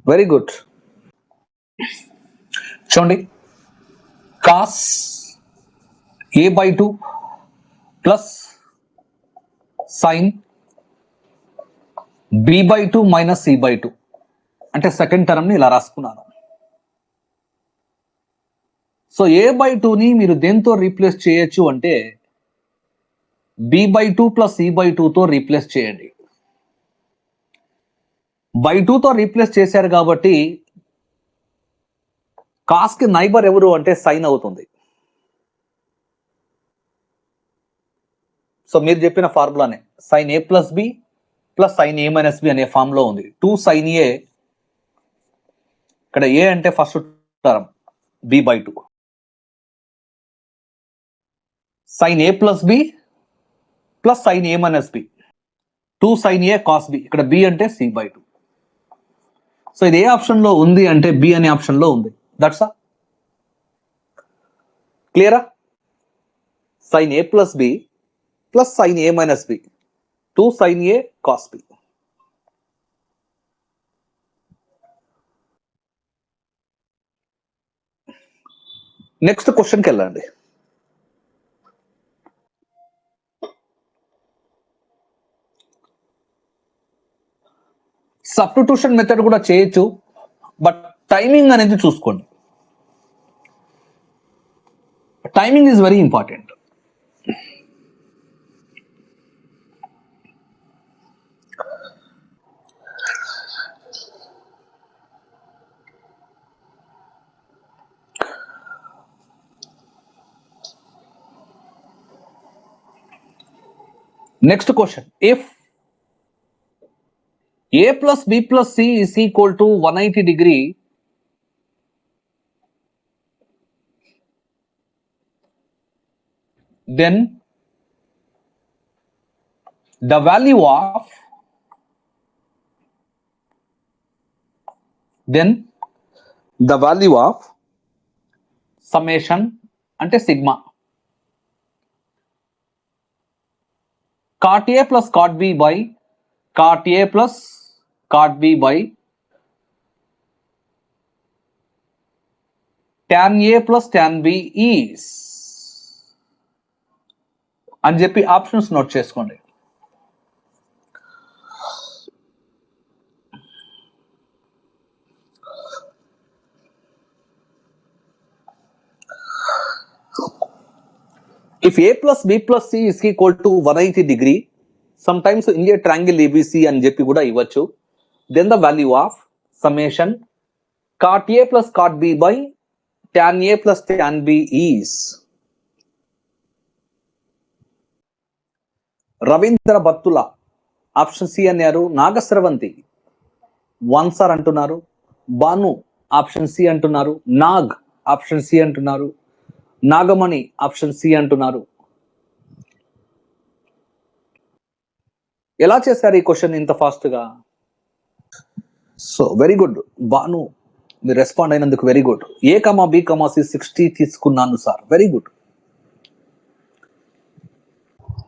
Very good. చూడండి, cos A by 2 plus sign B by 2 minus C by 2 అంటే second టర్మ్ని ఇలా రాసుకున్నాను. So A by 2ని మీరు దేంతో replace చేయొచ్చు అంటే B by 2 plus C by 2తో రీప్లేస్ చేయండి. బై 2తో రీప్లేస్ చేశారు కాబట్టి కాస్కి నైబర్ ఎవరు అంటే సైన్ అవుతుంది. సో మీరు చెప్పిన ఫార్ములానే sine A plus B plus sine A minus B అనే ఫార్ములా ఉంది. 2 సైన్ A, ఇక్కడ A అంటే first term B by 2, sine A plus B plus sine A minus B, 2 sine A cos B, ఇక్కడ B అంటే C by 2. So ఇది ఏ ఆప్షన్లో ఉంది అంటే బి అనే ఆప్షన్లో ఉంది. దట్స్ ఆ క్లియరా? Sine A plus B plus sine A minus B, 2 sine A cos B. Next క్వశ్చన్కి వెళ్ళండి. సబ్స్టిట్యూషన్ మెథడ్ కూడా చేయొచ్చు, బట్ టైమింగ్ అనేది చూసుకోండి. Timing is very important. Next question, if A plus B plus C is equal to 180 degree, then the value of summation అంటే sigma cot A plus cot B by cot A plus cot B by tan A plus tan B is అని చెప్పి options note చేసుకోండి. If A plus B plus C is equal to 180 degree, sometimes in a triangle ABC అని చెప్పి కూడా ఇవ్వచ్చు. Then the value of summation cot A plus cot B by tan A plus tan B is. Ravindra Battula option C అన్నారు. Nagasravanthi 1 sir అంటున్నారు. Banu option C అంటున్నారు. Nag option C అంటున్నారు. Nagamani option C అంటున్నారు. ఎలా చేశారు ఈ క్వశ్చన్ ఇంత ఫాస్ట్గా? సో వెరీ గుడ్ బాను, మీరు రెస్పాండ్ అయినందుకు very good. A, B, C 60 తీసుకున్నాను సార్, వెరీ గుడ్.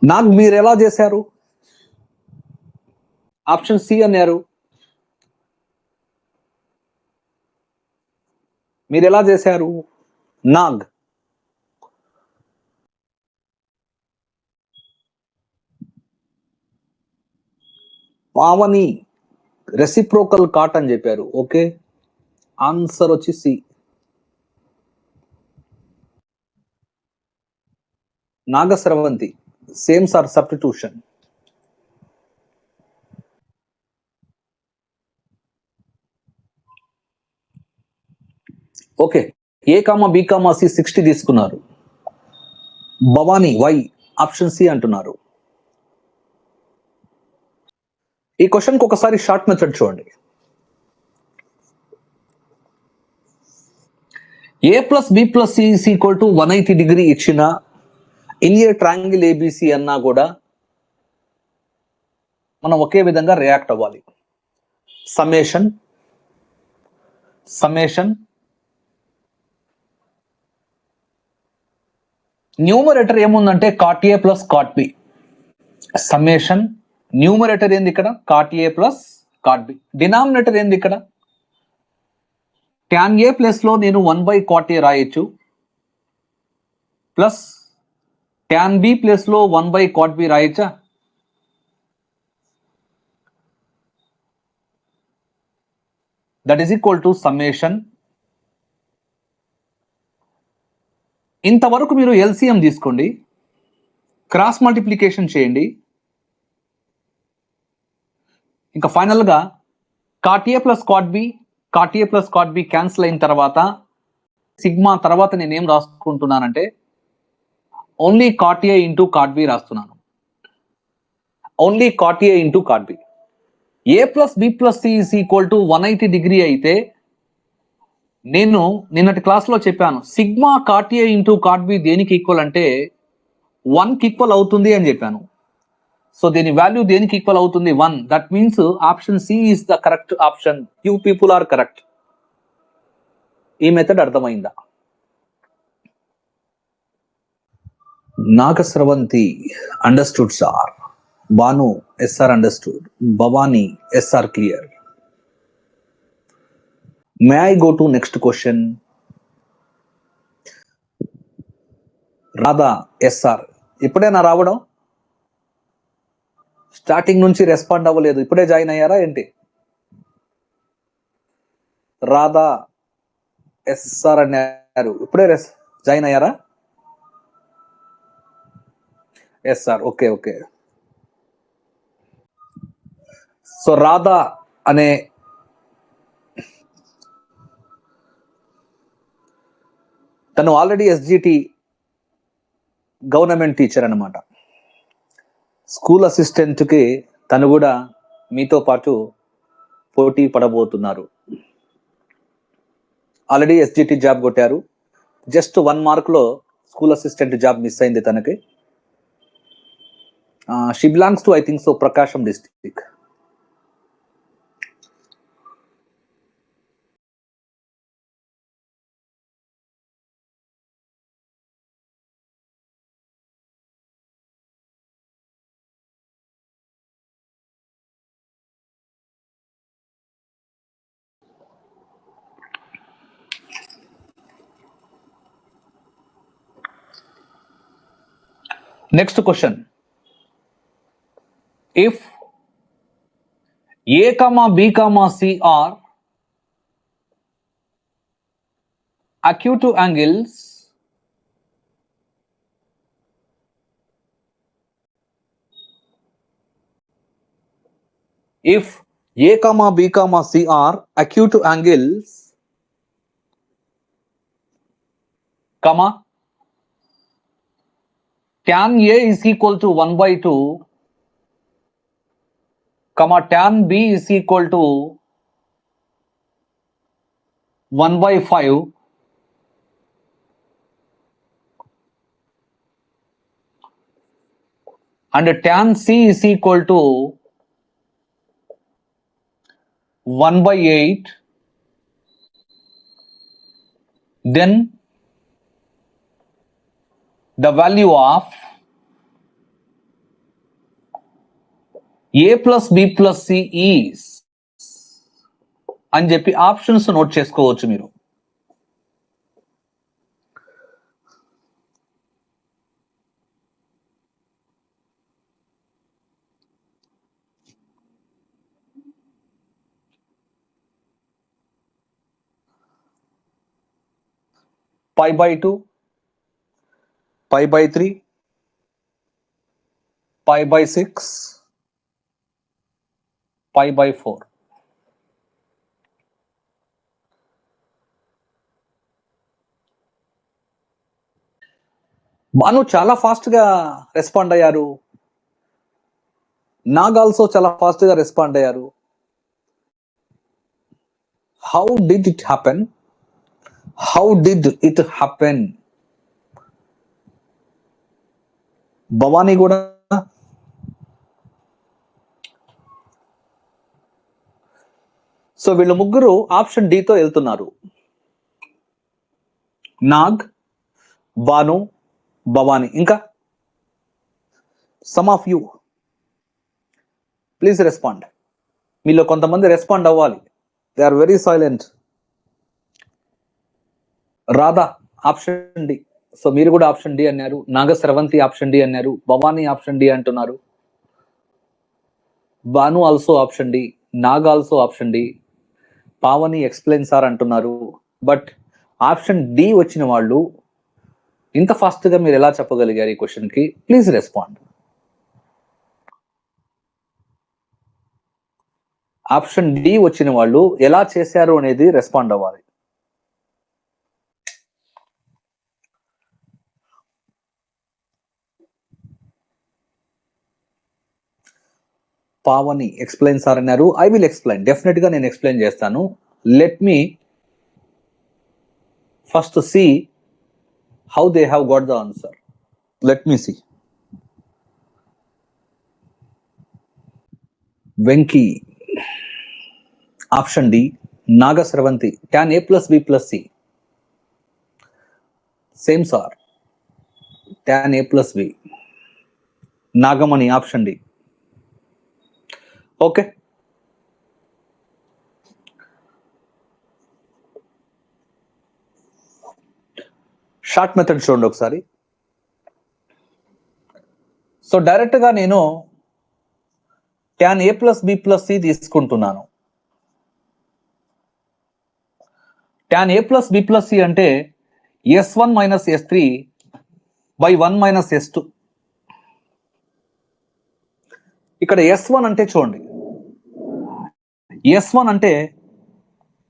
నాకు మీరు ఎలా చేశారు? ఆప్షన్ సి అన్నారు. మీరు ఎలా చేశారు? నాగ్. పావని రెసిప్రోకల్ కాట్ అని చెప్పారు. ఓకే, ఆన్సర్ వచ్చి C. Nagasravanthi same sir, substitution. Okay, A, B, C 60 తీసుకున్నారు. భవానీ వై ఆప్షన్ సి అంటున్నారు. ఈ క్వశ్చన్కి ఒకసారి షార్ట్ మెథడ్ చూడండి. A plus B plus C is equal to 180 degree ఇచ్చిన ఇన్ ఏ ట్రయాంగిల్ ABC అన్నా కూడా మనం ఒకే విధంగా రియాక్ట్ అవ్వాలి. సమ్మేషన్ న్యూమరేటర్ ఏముందంటే cot A plus cot B summation. Numerator ఏంది ఇక్కడ? Cot A plus cot B. Denominator ఏంది ఇక్కడ? ట్యాన్ ఏ ప్లస్ లో నేను 1/cot A రాయొచ్చు, ప్లస్ ట్యాన్ బి ప్లస్ లో 1/cot B రాయొచ్చా? That is equal to summation. ఇంతవరకు మీరు ఎల్సిఎం తీసుకోండి, క్రాస్ మల్టిప్లికేషన్ చేయండి. ఇంకా ఫైనల్గా cot A plus cot B, cot A plus cot B cancel అయిన తర్వాత సిగ్మా తర్వాత నేను ఏం రాసుకుంటున్నానంటే only cot A into cot B రాస్తున్నాను. Only cot A into cot B. A plus B plus C is equal to 180 degree అయితే నేను నిన్నటి క్లాస్లో చెప్పాను sigma cot A into cot B దేనికి ఈక్వల్ అంటే 1కి ఈక్వల్ అవుతుంది అని చెప్పాను. సో దీని వాల్యూ దేనికి ఈక్వల్ అవుతుంది? 1. That means option C is the correct option. You people are correct. ఈ మెథడ్ అర్థమైందా? Nagasravanthi understood sir. Banu SR understood. Bhavani SR clear. May I go to next question. Radha SR. ఇప్పుడేనా రావడం? స్టార్టింగ్ నుంచి రెస్పాండ్ అవ్వలేదు, ఇప్పుడే జాయిన్ అయ్యారా ఏంటి? రాధా ఎస్ఆర్ అన్నారు, ఇప్పుడే జాయిన్ అయ్యారా? SR, okay okay. So Radha అనే తను ఆల్రెడీ ఎస్జిటి గవర్నమెంట్ టీచర్ అనమాట. స్కూల్ అసిస్టెంట్కి తను కూడా మీతో పాటు పోటీ పడబోతున్నారు. ఆల్రెడీ ఎస్జిటి జాబ్ కొట్టారు. జస్ట్ 1 మార్క్లో స్కూల్ అసిస్టెంట్ జాబ్ మిస్ అయింది తనకి. She belongs to I think so Prakasam district. Next question. If A, B, C are acute angles if A, B, C are acute angles, comma, tan A is equal to 1/2, comma, tan B is equal to 1/5, and tan C is equal to 1/8, then the value of A plus B plus C is అని చెప్పి options note చేసుకోవచ్చు మీరు. π/2, π/3, π/6, π/4. బాను చాలా ఫాస్ట్గా respond అయ్యారు. Nag also చాలా ఫాస్ట్గా respond అయ్యారు. How did it happen? How did it happen? Bhavani కూడా. సో వీళ్ళు ముగ్గురు ఆప్షన్ డితో వెళ్తున్నారు. నాగ్, బాను, భవానీ, ఇంకా some of you please respond. మీలో కొంతమంది రెస్పాండ్ అవ్వాలి. They are very silent. Radha option D. So మీరు కూడా ఆప్షన్ డి అన్నారు. నాగస్రవంతి ఆప్షన్ డి అన్నారు. భవానీ ఆప్షన్ డి అంటున్నారు. Bhanu also option D. Nag also option D. Pavani explain sir అంటున్నారు. బట్ ఆప్షన్ డి వచ్చిన వాళ్ళు ఇంత ఫాస్ట్ గా మీరు ఎలా చెప్పగలిగారు ఈ క్వశ్చన్ కి? Please respond. ఆప్షన్ డి వచ్చిన వాళ్ళు ఎలా చేశారు అనేది రెస్పాండ్ అవ్వాలి. పావని ఎక్స్ప్లెయిన్ సార్ అన్నారు. ఐ విల్ ఎక్స్ప్లెయిన్, డెఫినెట్ గా నేను ఎక్స్ప్లెయిన్ చేస్తాను. Let me first see how they have got the answer. Let me see. Venky option D. Nagasravanthi tan a plus b plus c. Same sir, tan a plus b. Nagamani option D. Okay, short method చూడండి ఒకసారి. So direct గా నేను tan a plus b plus c తీసుకుంటున్నాను. tan a plus b plus c అంటే s1 minus s3 by 1 minus s2. ఇక్కడ s1 అంటే చూడండి, s1 అంటే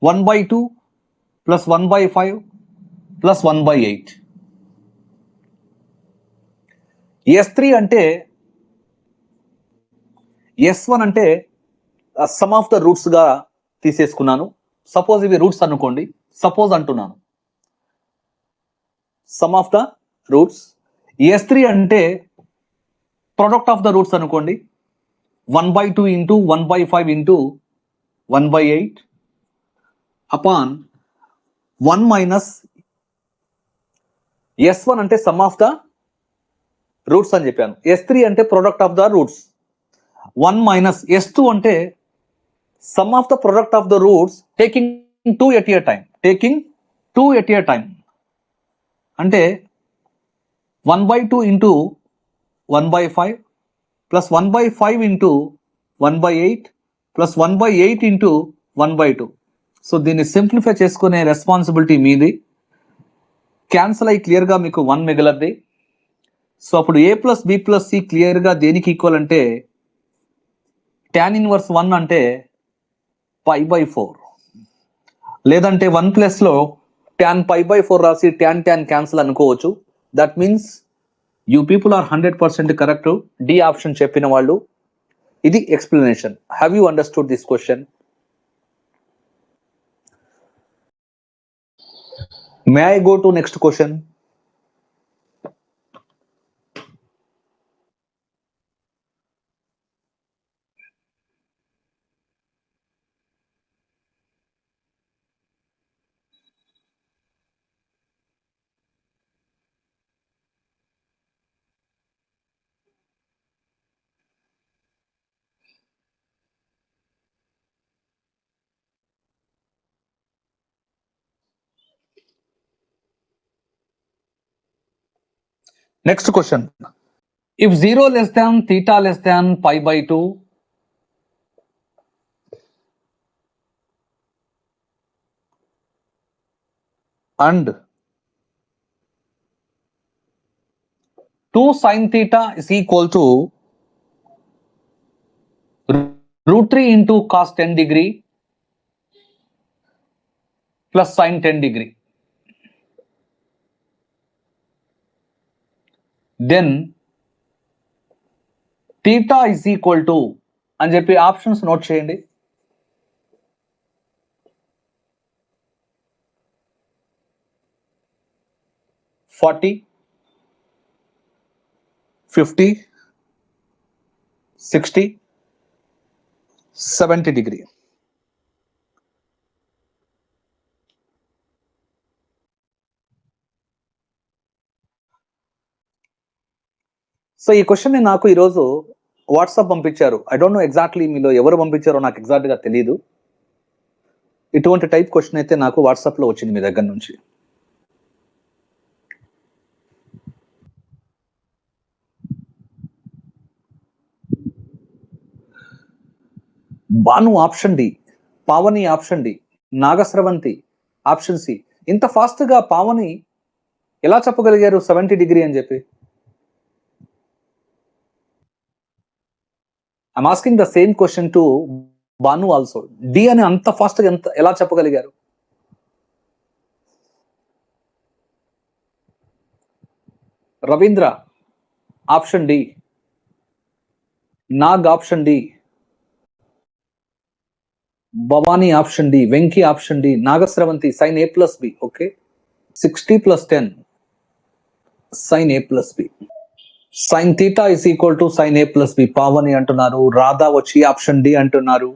1/2 plus 1/5 plus 1/8. s3 అంటే s1 అంటే సమ్ ఆఫ్ ద రూట్స్ గా తీసేసుకున్నాను. సపోజ్ ఇవి రూట్స్ అనుకోండి, సపోజ్ అంటున్నాను, some of the roots. s3 అంటే ప్రొడక్ట్ ఆఫ్ ద రూట్స్ అనుకోండి, 1/2 into 1/5 into 1/8 upon 1 minus s1 అంటే సమ్ ఆఫ్ ద రూట్స్ అని చెప్పాను. s3 అంటే product of the roots. 1 minus s2 అంటే some of the product of the roots taking 2 at a time. Taking 2 at a time అంటే 1/2 into 1/5 plus 1/5 into 1/8 plus 1/8 into 1/2. So దీన్ని simplify చేసుకునే responsibility మీది. Cancel అయ్యి క్లియర్గా మీకు 1 మిగలద్ది. So అప్పుడు a plus b plus c క్లియర్గా దేనికి ఈక్వల్ అంటే tan ఇన్వర్స్ 1 అంటే π/4, లేదంటే 1 ప్లస్ లో tan π/4 రాసి tan క్యాన్సల్ అనుకోవచ్చు. That means you people are 100% correct. D option చెప్పిన వాళ్ళు. ఇది explanation. Have you understood this question? May I go to next question? Next question. If 0 less than theta less than π/2 and 2 sin theta is equal to √3 into cos 10 degree plus sin 10 degree, then theta is equal to అని చెప్పి options note చేయండి. 40, 50, 60, 70 degree. So ఈ question ని నాకు ఈరోజు WhatsApp పంపించారు. I don't know exactly మీలో ఎవరు పంపించారో నాకు ఎగ్జాక్ట్ గా తెలియదు. ఇటువంటి టైప్ క్వశ్చన్ అయితే నాకు వాట్సాప్ లో వచ్చింది మీ దగ్గర నుంచి. Bhanu option D, Pavani option D, Nagasravanthi option C. ఇంత ఫాస్ట్ గా పావని ఎలా చెప్పగలిగారు 70 డిగ్రీ అని చెప్పి? I'm asking the same question to Bhanu also. D అని అంత ఫాస్ట్ గా ఎలా చెప్పగలిగారు? Ravindra option D, Nag option D, Bhavani option D, Venky option D, Nagasravanthi sine A plus B. Okay, 60 + 10 sine A plus B. Sine theta is equal to sine A plus B Pavani అంటున్నారు. రాధా వచ్చి option D అంటున్నారు.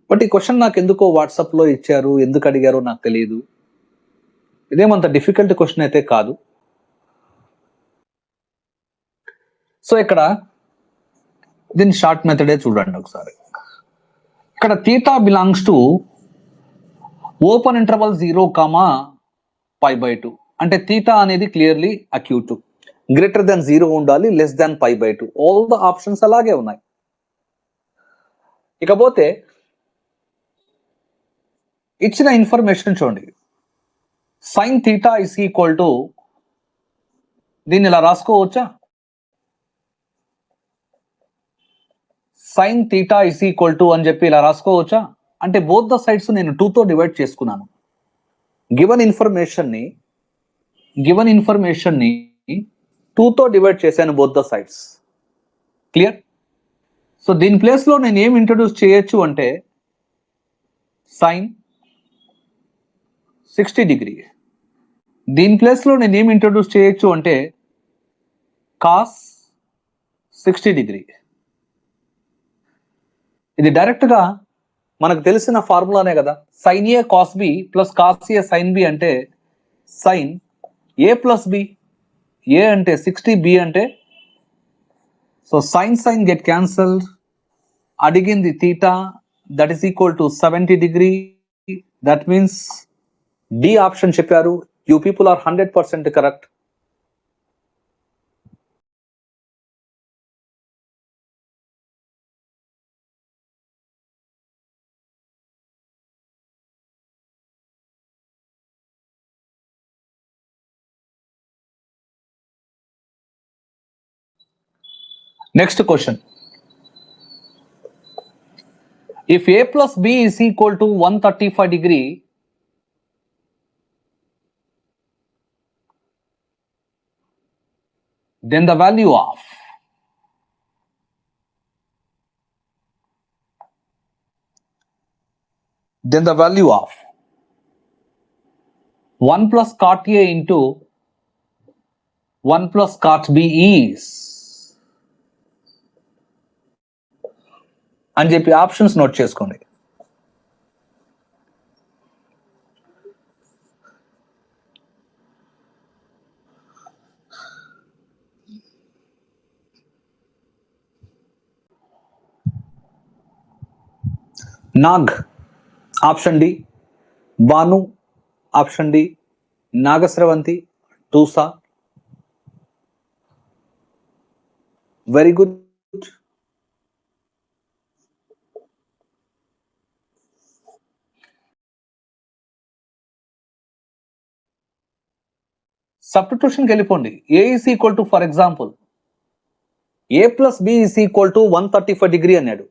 But ఈ question నాకు ఎందుకో WhatsApp లో ఇచ్చారు, ఎందుకు అడిగారో నాకు తెలియదు. ఇదేమంత డిఫికల్ట్ క్వశ్చన్ అయితే కాదు. సో ఇక్కడ దీని షార్ట్ మెథడే చూడండి ఒకసారి. ఇక్కడ theta belongs to open interval 0, π/2. అంటే థీటా అనేది క్లియర్లీ అక్యూట్. గ్రేటర్ దెన్ 0 ఉండాలి, less than π/2. All the options అలాగే ఉన్నాయి. ఇకపోతే ఇచ్చిన ఇన్ఫర్మేషన్ చూడండి. Sine theta is equal to, దీన్ని ఇలా రాసుకోవచ్చా? Sine theta is equal to అని చెప్పి ఇలా రాసుకోవచ్చా? అంటే బోత్ ద సైడ్స్ నేను 2తో డివైడ్ చేసుకున్నాను. గివన్ ఇన్ఫర్మేషన్ ని 2తో డివైడ్ చేశాను both the sides. Clear? So దీని ప్లేస్ లో నేను ఏం ఇంట్రడ్యూస్ చేయొచ్చు అంటే సైన్ 60 డిగ్రీ. దీని ప్లేస్ లో నేను ఏం ఇంట్రడ్యూస్ చేయొచ్చు అంటే కాస్ 60 డిగ్రీ. ఇది డైరెక్ట్ గా మనకు తెలిసిన ఫార్ములానే కదా. Sine A cos B plus cos A sine B అంటే sine A plus B. A అంటే 60, బి అంటే, సో సైన్ గెట్ క్యాన్సల్డ్. అడిగింది theta, that is equal to 70 degree. That means D option చెప్పారు. You people are 100% correct. Next question. If a plus b is equal to 135 degree, then the value of then the value of 1 plus cot A into 1 plus cot B is అని చెప్పి options note చేసుకోండి. Nag option D, Bhanu option D, Nagasravanthi టూసా. Very good. సబ్స్టిట్యూషన్కి వెళ్ళిపోండి. A is equal to, for example A plus B is equal to 135 degree అన్నాడు.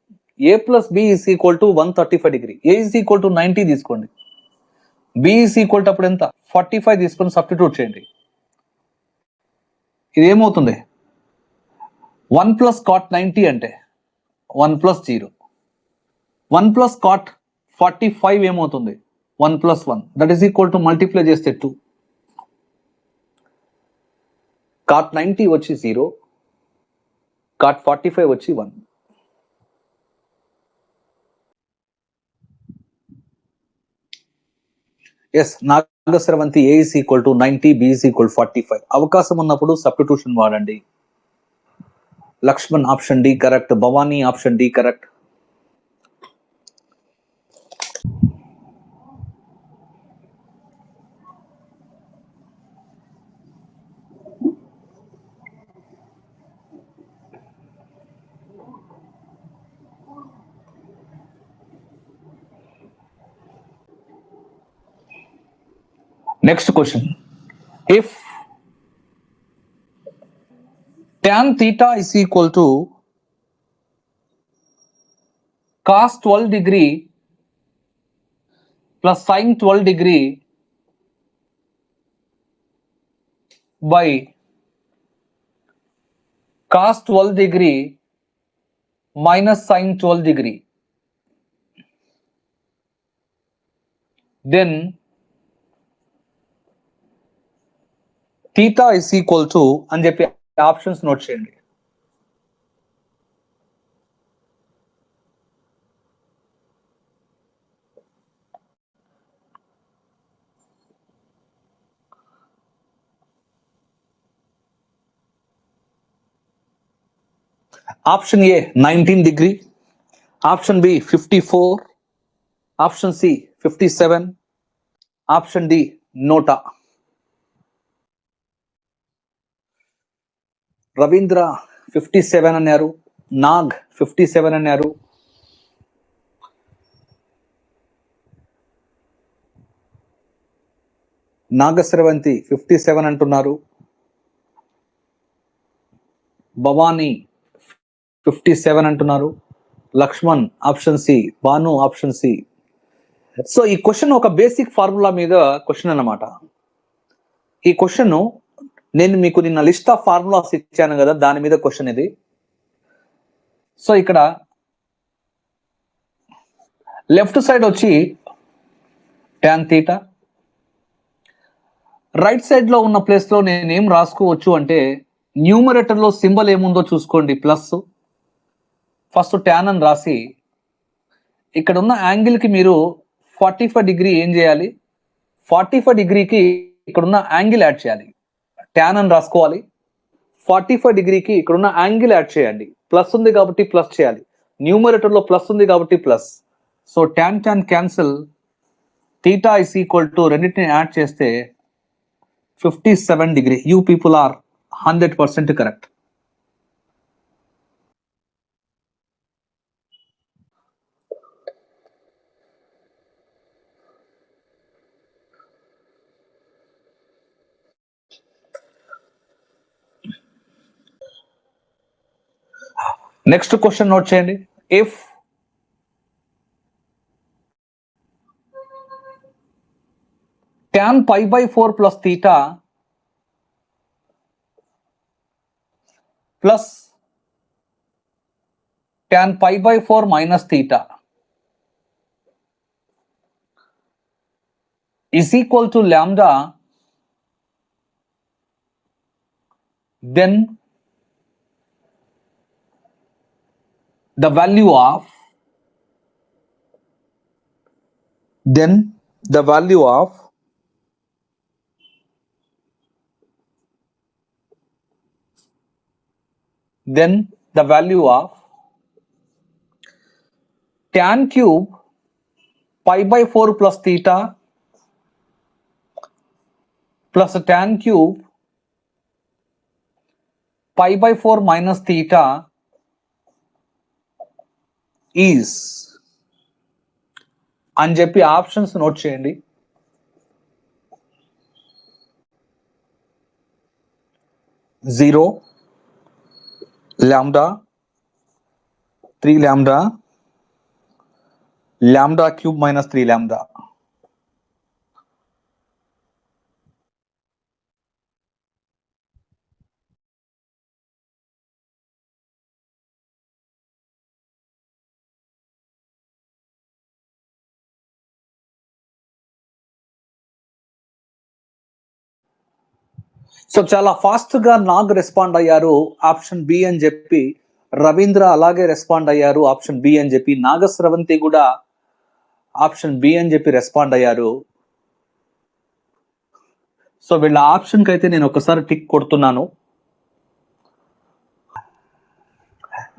A plus B is equal to 135 degree. A is equal to 90 తీసుకోండి. B is equal to అప్పుడు ఎంత 45 తీసుకొని substitute చేయండి. ఇది ఏమవుతుంది? 1 ప్లస్ కాట్ 90 అంటే 1 plus 0. 1 plus cot 45 ఏమవుతుంది? 1 plus 1, that is equal to multiply చేస్తే 2. కాట్ 90 వచ్చి 0, కాట్ 45 వచ్చి 1. ఎస్, నాకు Nagasravanthi A is equal to 90, B is equal to 45. అవకాశం ఉన్నప్పుడు సబ్స్టిట్యూషన్ వాడండి. Lakshman option D correct, Bhavani option D correct. Next question. If tan theta is equal to cos 12 degree plus sin 12 degree by cos 12 degree minus sin 12 degree, then theta is equal to అని చెప్పి options note చేయండి. Option A 19 degree, option B 54, option C 57, option D NOTA. Ravindra 57 అన్నారు, నాగ్ 57 అన్నారు, నాగస్రవంతి 57 అంటున్నారు, భవానీ 57 అంటున్నారు, Lakshman option C, Bhanu option C. So ఈ question ఒక basic formula మీద క్వశ్చన్ అన్నమాట. ఈ క్వశ్చన్ నేను మీకు నిన్న లిస్ట్ ఆఫ్ ఫార్ములాస్ ఇచ్చాను కదా, దాని మీద క్వశ్చన్ ఇది. సో ఇక్కడ లెఫ్ట్ సైడ్ వచ్చి tan theta, రైట్ సైడ్ లో ఉన్న ప్లేస్ లో నేను ఏం రాసుకోవచ్చు అంటే, న్యూమరేటర్ లో సింబల్ ఏముందో చూసుకోండి, ప్లస్. ఫస్ట్ tan అని రాసి ఇక్కడ ఉన్న యాంగిల్ కి మీరు 45 degree ఏం చేయాలి, 45 degreeకి ఇక్కడ ఉన్న యాంగిల్ యాడ్ చేయాలి. tan అని రాసుకోవాలి, 45 degreeకి ఇక్కడ ఉన్న యాంగిల్ యాడ్ చేయండి. ప్లస్ ఉంది కాబట్టి ప్లస్ చేయాలి, న్యూమరేటర్ లో ప్లస్ ఉంది కాబట్టి plus. So tan cancel, theta is equal to రెండింటిని యాడ్ చేస్తే 57 degree. You people are 100% correct. Next question note చేయండి. If tan pi/4 plus theta plus tan pi/4 minus theta is equal to lambda, then the value of then the value of tan cube pi/4 plus theta plus tan cube pi/4 minus theta is అని చెప్పి options note చేయండి. 0, lambda, 3 lambda, lambda cube minus 3 lambda. So చాలా fast గా Nag respond అయ్యారు option B అని చెప్పి, రవీంద్ర అలాగే respond అయ్యారు ఆప్షన్ బి అని చెప్పి, నాగస్రవంతి కూడా ఆప్షన్ బి అని చెప్పి రెస్పాండ్ అయ్యారు. సో వీళ్ళ ఆప్షన్కి అయితే నేను ఒకసారి టిక్ కొడుతున్నాను.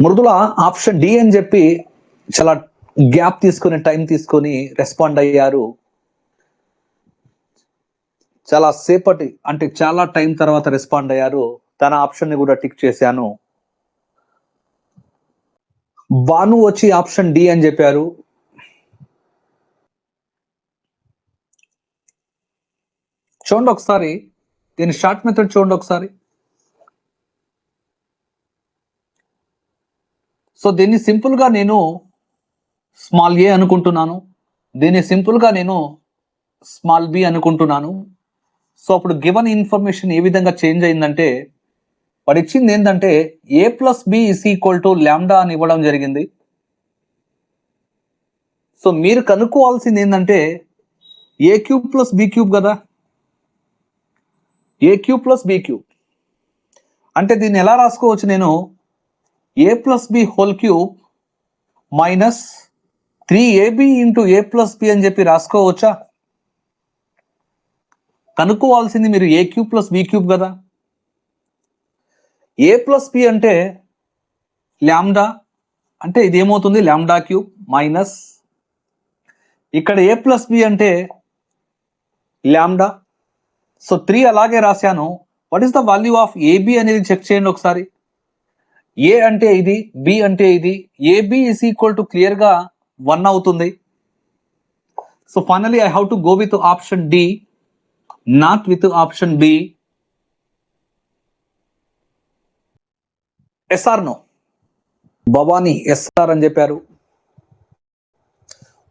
మృదుల ఆప్షన్ డి అని చెప్పి చాలా గ్యాప్ తీసుకొని టైం తీసుకొని రెస్పాండ్ అయ్యారు. చాలా సేపటి అంటే చాలా టైం తర్వాత రెస్పాండ్ అయ్యారు. తన ఆప్షన్ ని కూడా టిక్ చేశాను. భాను వచ్చి ఆప్షన్ డి అని చెప్పారు. చూడండి ఒకసారి దీని షార్ట్ మెథడ్ చూడండి ఒకసారి. సో దీన్ని సింపుల్ గా నేను స్మాల్ ఏ అనుకుంటున్నాను, దీన్ని సింపుల్ గా నేను స్మాల్ బి అనుకుంటున్నాను. సో అప్పుడు గివెన్ ఇన్ఫర్మేషన్ ఏ విధంగా చేంజ్ అయిందంటే, వాడు ఇచ్చింది ఏంటంటే A plus B is equal to lambda అని ఇవ్వడం జరిగింది. సో మీరు కనుక్కోవాల్సింది ఏంటంటే A cube plus B cube కదా, A cube plus B cube అంటే దీన్ని ఎలా రాసుకోవచ్చు, నేను A plus B whole cube minus 3ab into A plus B అని చెప్పి రాసుకోవచ్చా? కనుక్కోవాల్సింది మీరు A cube plus B cube కదా. ఏ ప్లస్ బి అంటే ల్యాండా, అంటే ఇది ఏమవుతుంది ల్యాండా క్యూబ్ మైనస్ ఇక్కడ ఏ ప్లస్ బి అంటే ల్యాండా. సో 3 అలాగే రాశాను. What is the value of AB అనేది చెక్ చేయండి ఒకసారి. ఏ అంటే ఇది, బి అంటే ఇది, AB is equal to clear గా 1 అవుతుంది. So finally I have to go with option D, not with option B. SR no? Bhavani SR అని చెప్పారు.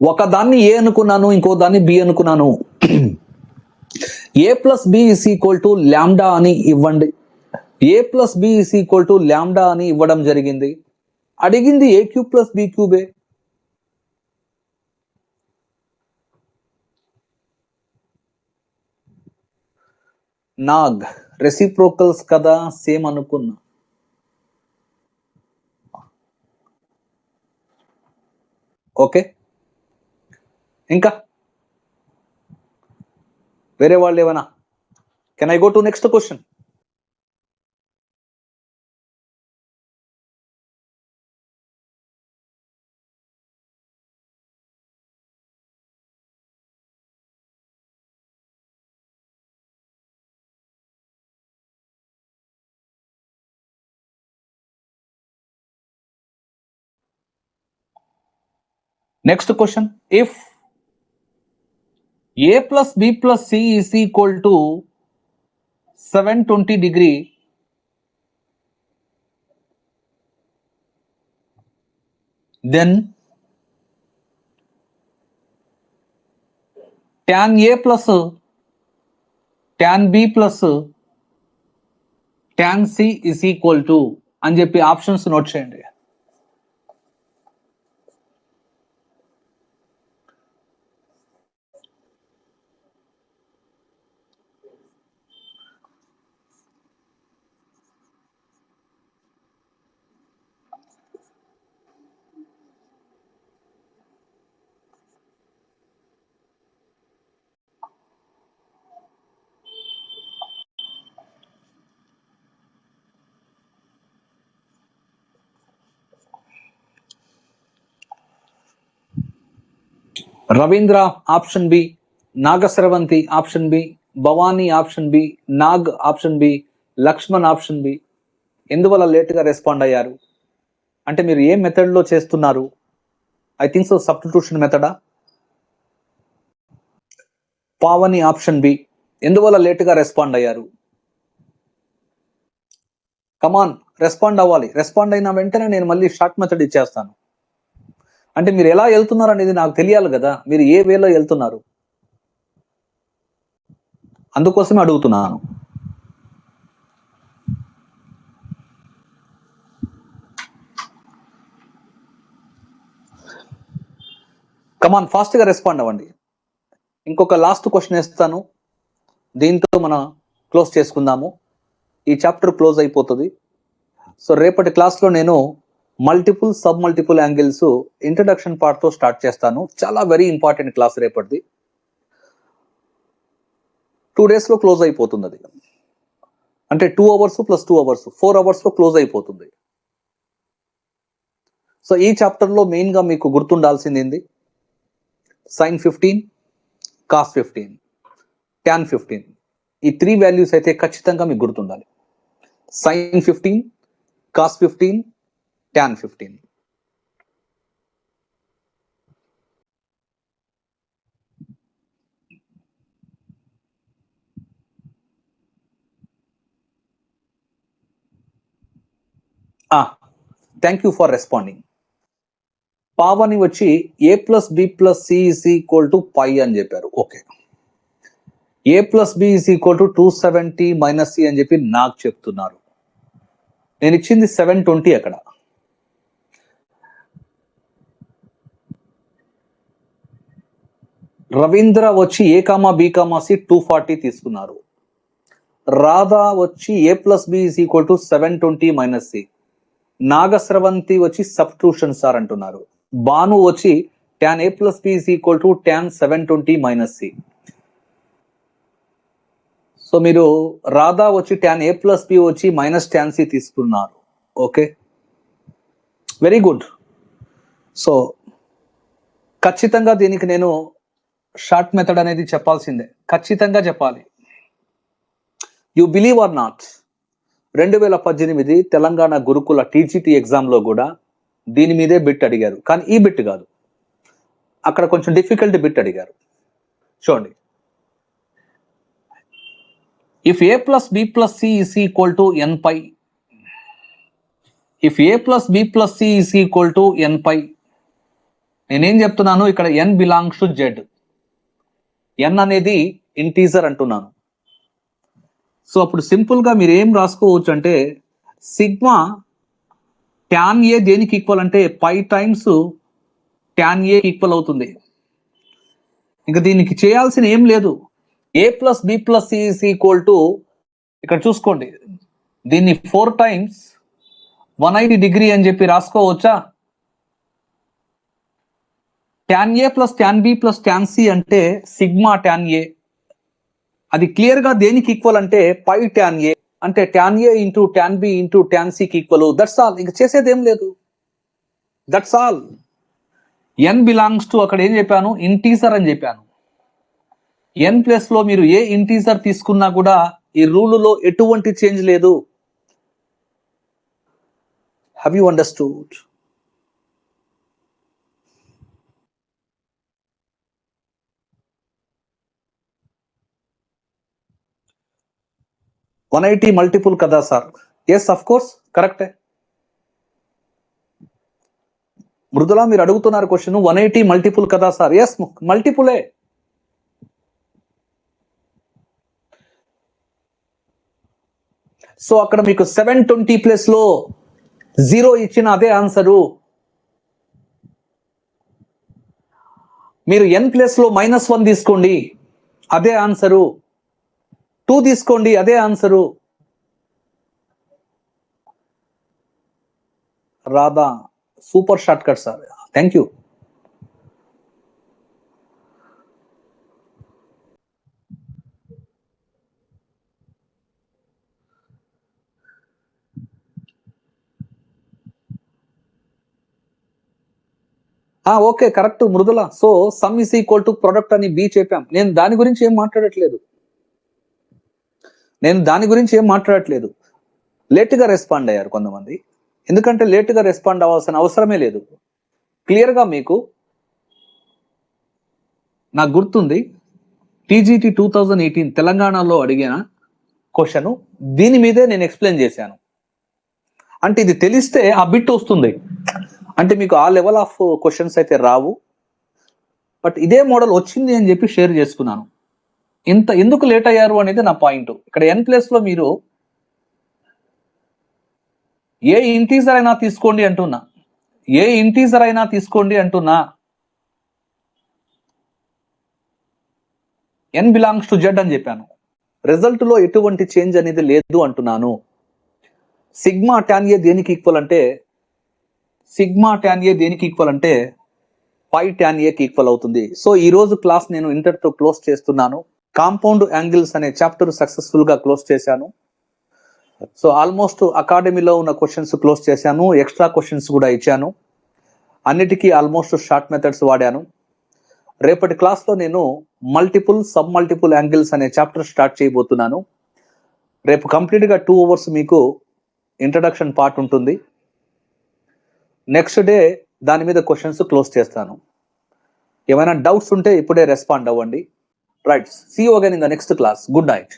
ఒకదాన్ని ఏ అనుకున్నాను, ఇంకో దాన్ని బి అనుకున్నాను. A plus B is equal to lambda అని ఇవ్వండి. A plus B is equal to lambda అని ఇవ్వడం జరిగింది. అడిగింది ఏ క్యూబ్ ప్లస్ బి క్యూబే. నాగ్ రెసిప్రోకల్స్ కదా, సేమ్ అనుకున్నా. ఓకే, ఇంకా వేరే వాళ్ళు ఏమైనా? Can I go to next question? Next question, if a plus b plus c is equal to 720 degree, then tan a plus tan b plus tan c is equal to అని చెప్పి options note చేయండి. Ravindra option B, Nagasravanthi option B, Bhavani option B, Nag option B, Lakshman option B. ఎందువల్ల లేట్గా respond అయ్యారు అంటే మీరు ఏ మెథడ్లో చేస్తున్నారు? ఐ థింక్ సో సబ్స్టిట్యూషన్ మెథడా. Pavani option B. ఎందువల్ల లేట్గా రెస్పాండ్ అయ్యారు? కమాన్ రెస్పాండ్ అవ్వాలి. రెస్పాండ్ అయిన వెంటనే నేను మళ్ళీ షార్ట్ మెథడ్ ఇచ్చేస్తాను. అంటే మీరు ఎలా వెళ్తున్నారు అనేది నాకు తెలియాలి కదా, మీరు ఏ వేలో వెళ్తున్నారు, అందుకోసమే అడుగుతున్నాను. కమాన్ ఫాస్ట్గా రెస్పాండ్ అవ్వండి. ఇంకొక లాస్ట్ క్వశ్చన్ వేస్తాను, దీంతో మనం క్లోజ్ చేసుకుందాము. ఈ చాప్టర్ క్లోజ్ అయిపోతుంది. సో రేపటి క్లాస్లో నేను multiple sub multiple angles introduction పార్ట్తో స్టార్ట్ చేస్తాను. చాలా వెరీ ఇంపార్టెంట్ క్లాస్ రేపటిది. 2 డేస్లో క్లోజ్ అయిపోతుంది అది. అంటే 2 అవర్స్ ప్లస్ 2 అవర్స్ 4 అవర్స్లో క్లోజ్ అయిపోతుంది. సో ఈ చాప్టర్లో మెయిన్గా మీకు గుర్తుండాల్సింది ఏంది? sin 15, cos 15, tan 15 ఈ 3 వాల్యూస్ అయితే ఖచ్చితంగా మీకు గుర్తుండాలి. sin 15, cos 15, tan 15. Thank you for responding. Pavani వచ్చి a plus B plus C is equal to pi అని చెప్పారు. ఓకే, a plus B is equal to 270 minus C అని చెప్పి నాకు చెప్తున్నారు. నేను ఇచ్చింది 720 అక్కడ. రవీంద్ర వచ్చి a comma B comma C 240 తీసుకున్నారు. రాధా వచ్చి a plus B is equal to 720 minus C. Nagasravanthi వచ్చి సబ్స్టిట్యూషన్ సార్ అంటున్నారు. భాను వచ్చి tan a plus B is equal to tan 720 minus C. So మీరు రాధా వచ్చి tan a ప్లస్ బి వచ్చి మైనస్ tan సి తీసుకున్నారు. Okay, very good. So ఖచ్చితంగా దీనికి నేను షార్ట్ మెథడ్ అనేది చెప్పాల్సిందే, ఖచ్చితంగా చెప్పాలి. You believe or not, 2018 Telangana గురుకుల టీజీటీ ఎగ్జామ్లో కూడా దీని మీదే బిట్ అడిగారు, కానీ ఈ బిట్ కాదు, అక్కడ కొంచెం డిఫికల్ట్ బిట్ అడిగారు. చూడండి, if A plus B plus C is equal to N pi, if A plus B plus C is equal to N pi, నేనేం చెప్తున్నాను ఇక్కడ, N belongs to Z. N అనేది ఇంటీజర్ అంటున్నాను. సో అప్పుడు సింపుల్గా మీరు ఏం రాసుకోవచ్చు అంటే, సిగ్మా ట్యాన్ ఏ దేనికి ఈక్వల్ అంటే pi times tan A equal అవుతుంది. ఇంకా దీనికి చేయాల్సిన ఏం లేదు. A plus B plus C is equal to, ఇక్కడ చూసుకోండి, దీన్ని 4 టైమ్స్ 180 డిగ్రీ అని చెప్పి రాసుకోవచ్చా? Tan A plus tan B plus tan C అంటే సిగ్మా ట్యాన్ ఏ. అది క్లియర్గా దేనికి ఈక్వల్ అంటే పై ట్యాన్ ఏ, అంటే tan A into tan B into tan సికి ఈక్వల్. దట్స్ ఆల్, ఇంకా చేసేది ఏం లేదు. That's all. N belongs to, అక్కడ ఏం చెప్పాను, ఇంటీజర్ అని చెప్పాను. ఎన్ ప్లస్లో మీరు ఏ ఇంటీజర్ తీసుకున్నా కూడా ఈ రూలులో ఎటువంటి చేంజ్ లేదు. Have you understood? One 180 multiple కదా సార్? ఎస్, అఫ్ కోర్స్, కరెక్టే. మృదులా మీరు అడుగుతున్నారు క్వశ్చన్, 180 మల్టిపుల్ కదా సార్? ఎస్, మల్టిపులే. సో అక్కడ మీకు 720 ప్లస్ లో 0 ఇచ్చిన అదే ఆన్సరు. మీరు n ప్లస్ లో -1 తీసుకోండి, అదే ఆన్సరు. 2 తీసుకోండి, అదే answer. Radha super short cut sir, thank you. Okay, correct Mrudula. So sum is equal to product అని బి చెప్పాం. నేను దాని గురించి ఏం మాట్లాడట్లేదు. లేట్గా రెస్పాండ్ అయ్యారు కొంతమంది, ఎందుకంటే లేట్గా రెస్పాండ్ అవ్వాల్సిన అవసరమే లేదు. క్లియర్గా మీకు నాకు గుర్తుంది, టీజీటీ 2018 తెలంగాణలో అడిగిన క్వశ్చన్ దీని మీదే నేను ఎక్స్ప్లెయిన్ చేశాను. అంటే ఇది తెలిస్తే ఆ బిట్ వస్తుంది, అంటే మీకు ఆ లెవెల్ ఆఫ్ క్వశ్చన్స్ అయితే రావు, బట్ ఇదే మోడల్ వచ్చింది అని చెప్పి షేర్ చేసుకున్నాను. ఇంత ఎందుకు లేట్ అయ్యారు అనేది నా పాయింట్. ఇక్కడ n ప్లేస్లో మీరు ఏ ఇంటీజర్ అయినా తీసుకోండి అంటున్నా, n బిలాంగ్స్ టు జెడ్ అని చెప్పాను. రిజల్ట్ లో ఎటువంటి చేంజ్ అనేది లేదు అంటున్నాను. సిగ్మా ట్యాన్ ఏ దేనికి ఈక్వల్ అంటే పై ట్యాన్ ఏకి ఈక్వల్ అవుతుంది. సో ఈ రోజు క్లాస్ నేను ఇంటర్తో క్లోజ్ చేస్తున్నాను. కాంపౌండ్ యాంగిల్స్ అనే చాప్టర్ సక్సెస్ఫుల్గా క్లోజ్ చేశాను. సో ఆల్మోస్ట్ అకాడమీలో ఉన్న క్వశ్చన్స్ క్లోజ్ చేశాను, ఎక్స్ట్రా క్వశ్చన్స్ కూడా ఇచ్చాను. అన్నిటికీ ఆల్మోస్ట్ షార్ట్ మెథడ్స్ వాడాను. రేపటి క్లాస్లో నేను మల్టిపుల్ సబ్ మల్టిపుల్ యాంగిల్స్ అనే చాప్టర్ స్టార్ట్ చేయబోతున్నాను. రేపు కంప్లీట్గా 2 hours మీకు ఇంట్రడక్షన్ పార్ట్ ఉంటుంది. నెక్స్ట్ డే దాని మీద క్వశ్చన్స్ క్లోజ్ చేస్తాను. ఏమైనా డౌట్స్ ఉంటే ఇప్పుడే రెస్పాండ్ అవ్వండి. Right, see you again in the next class. Good night.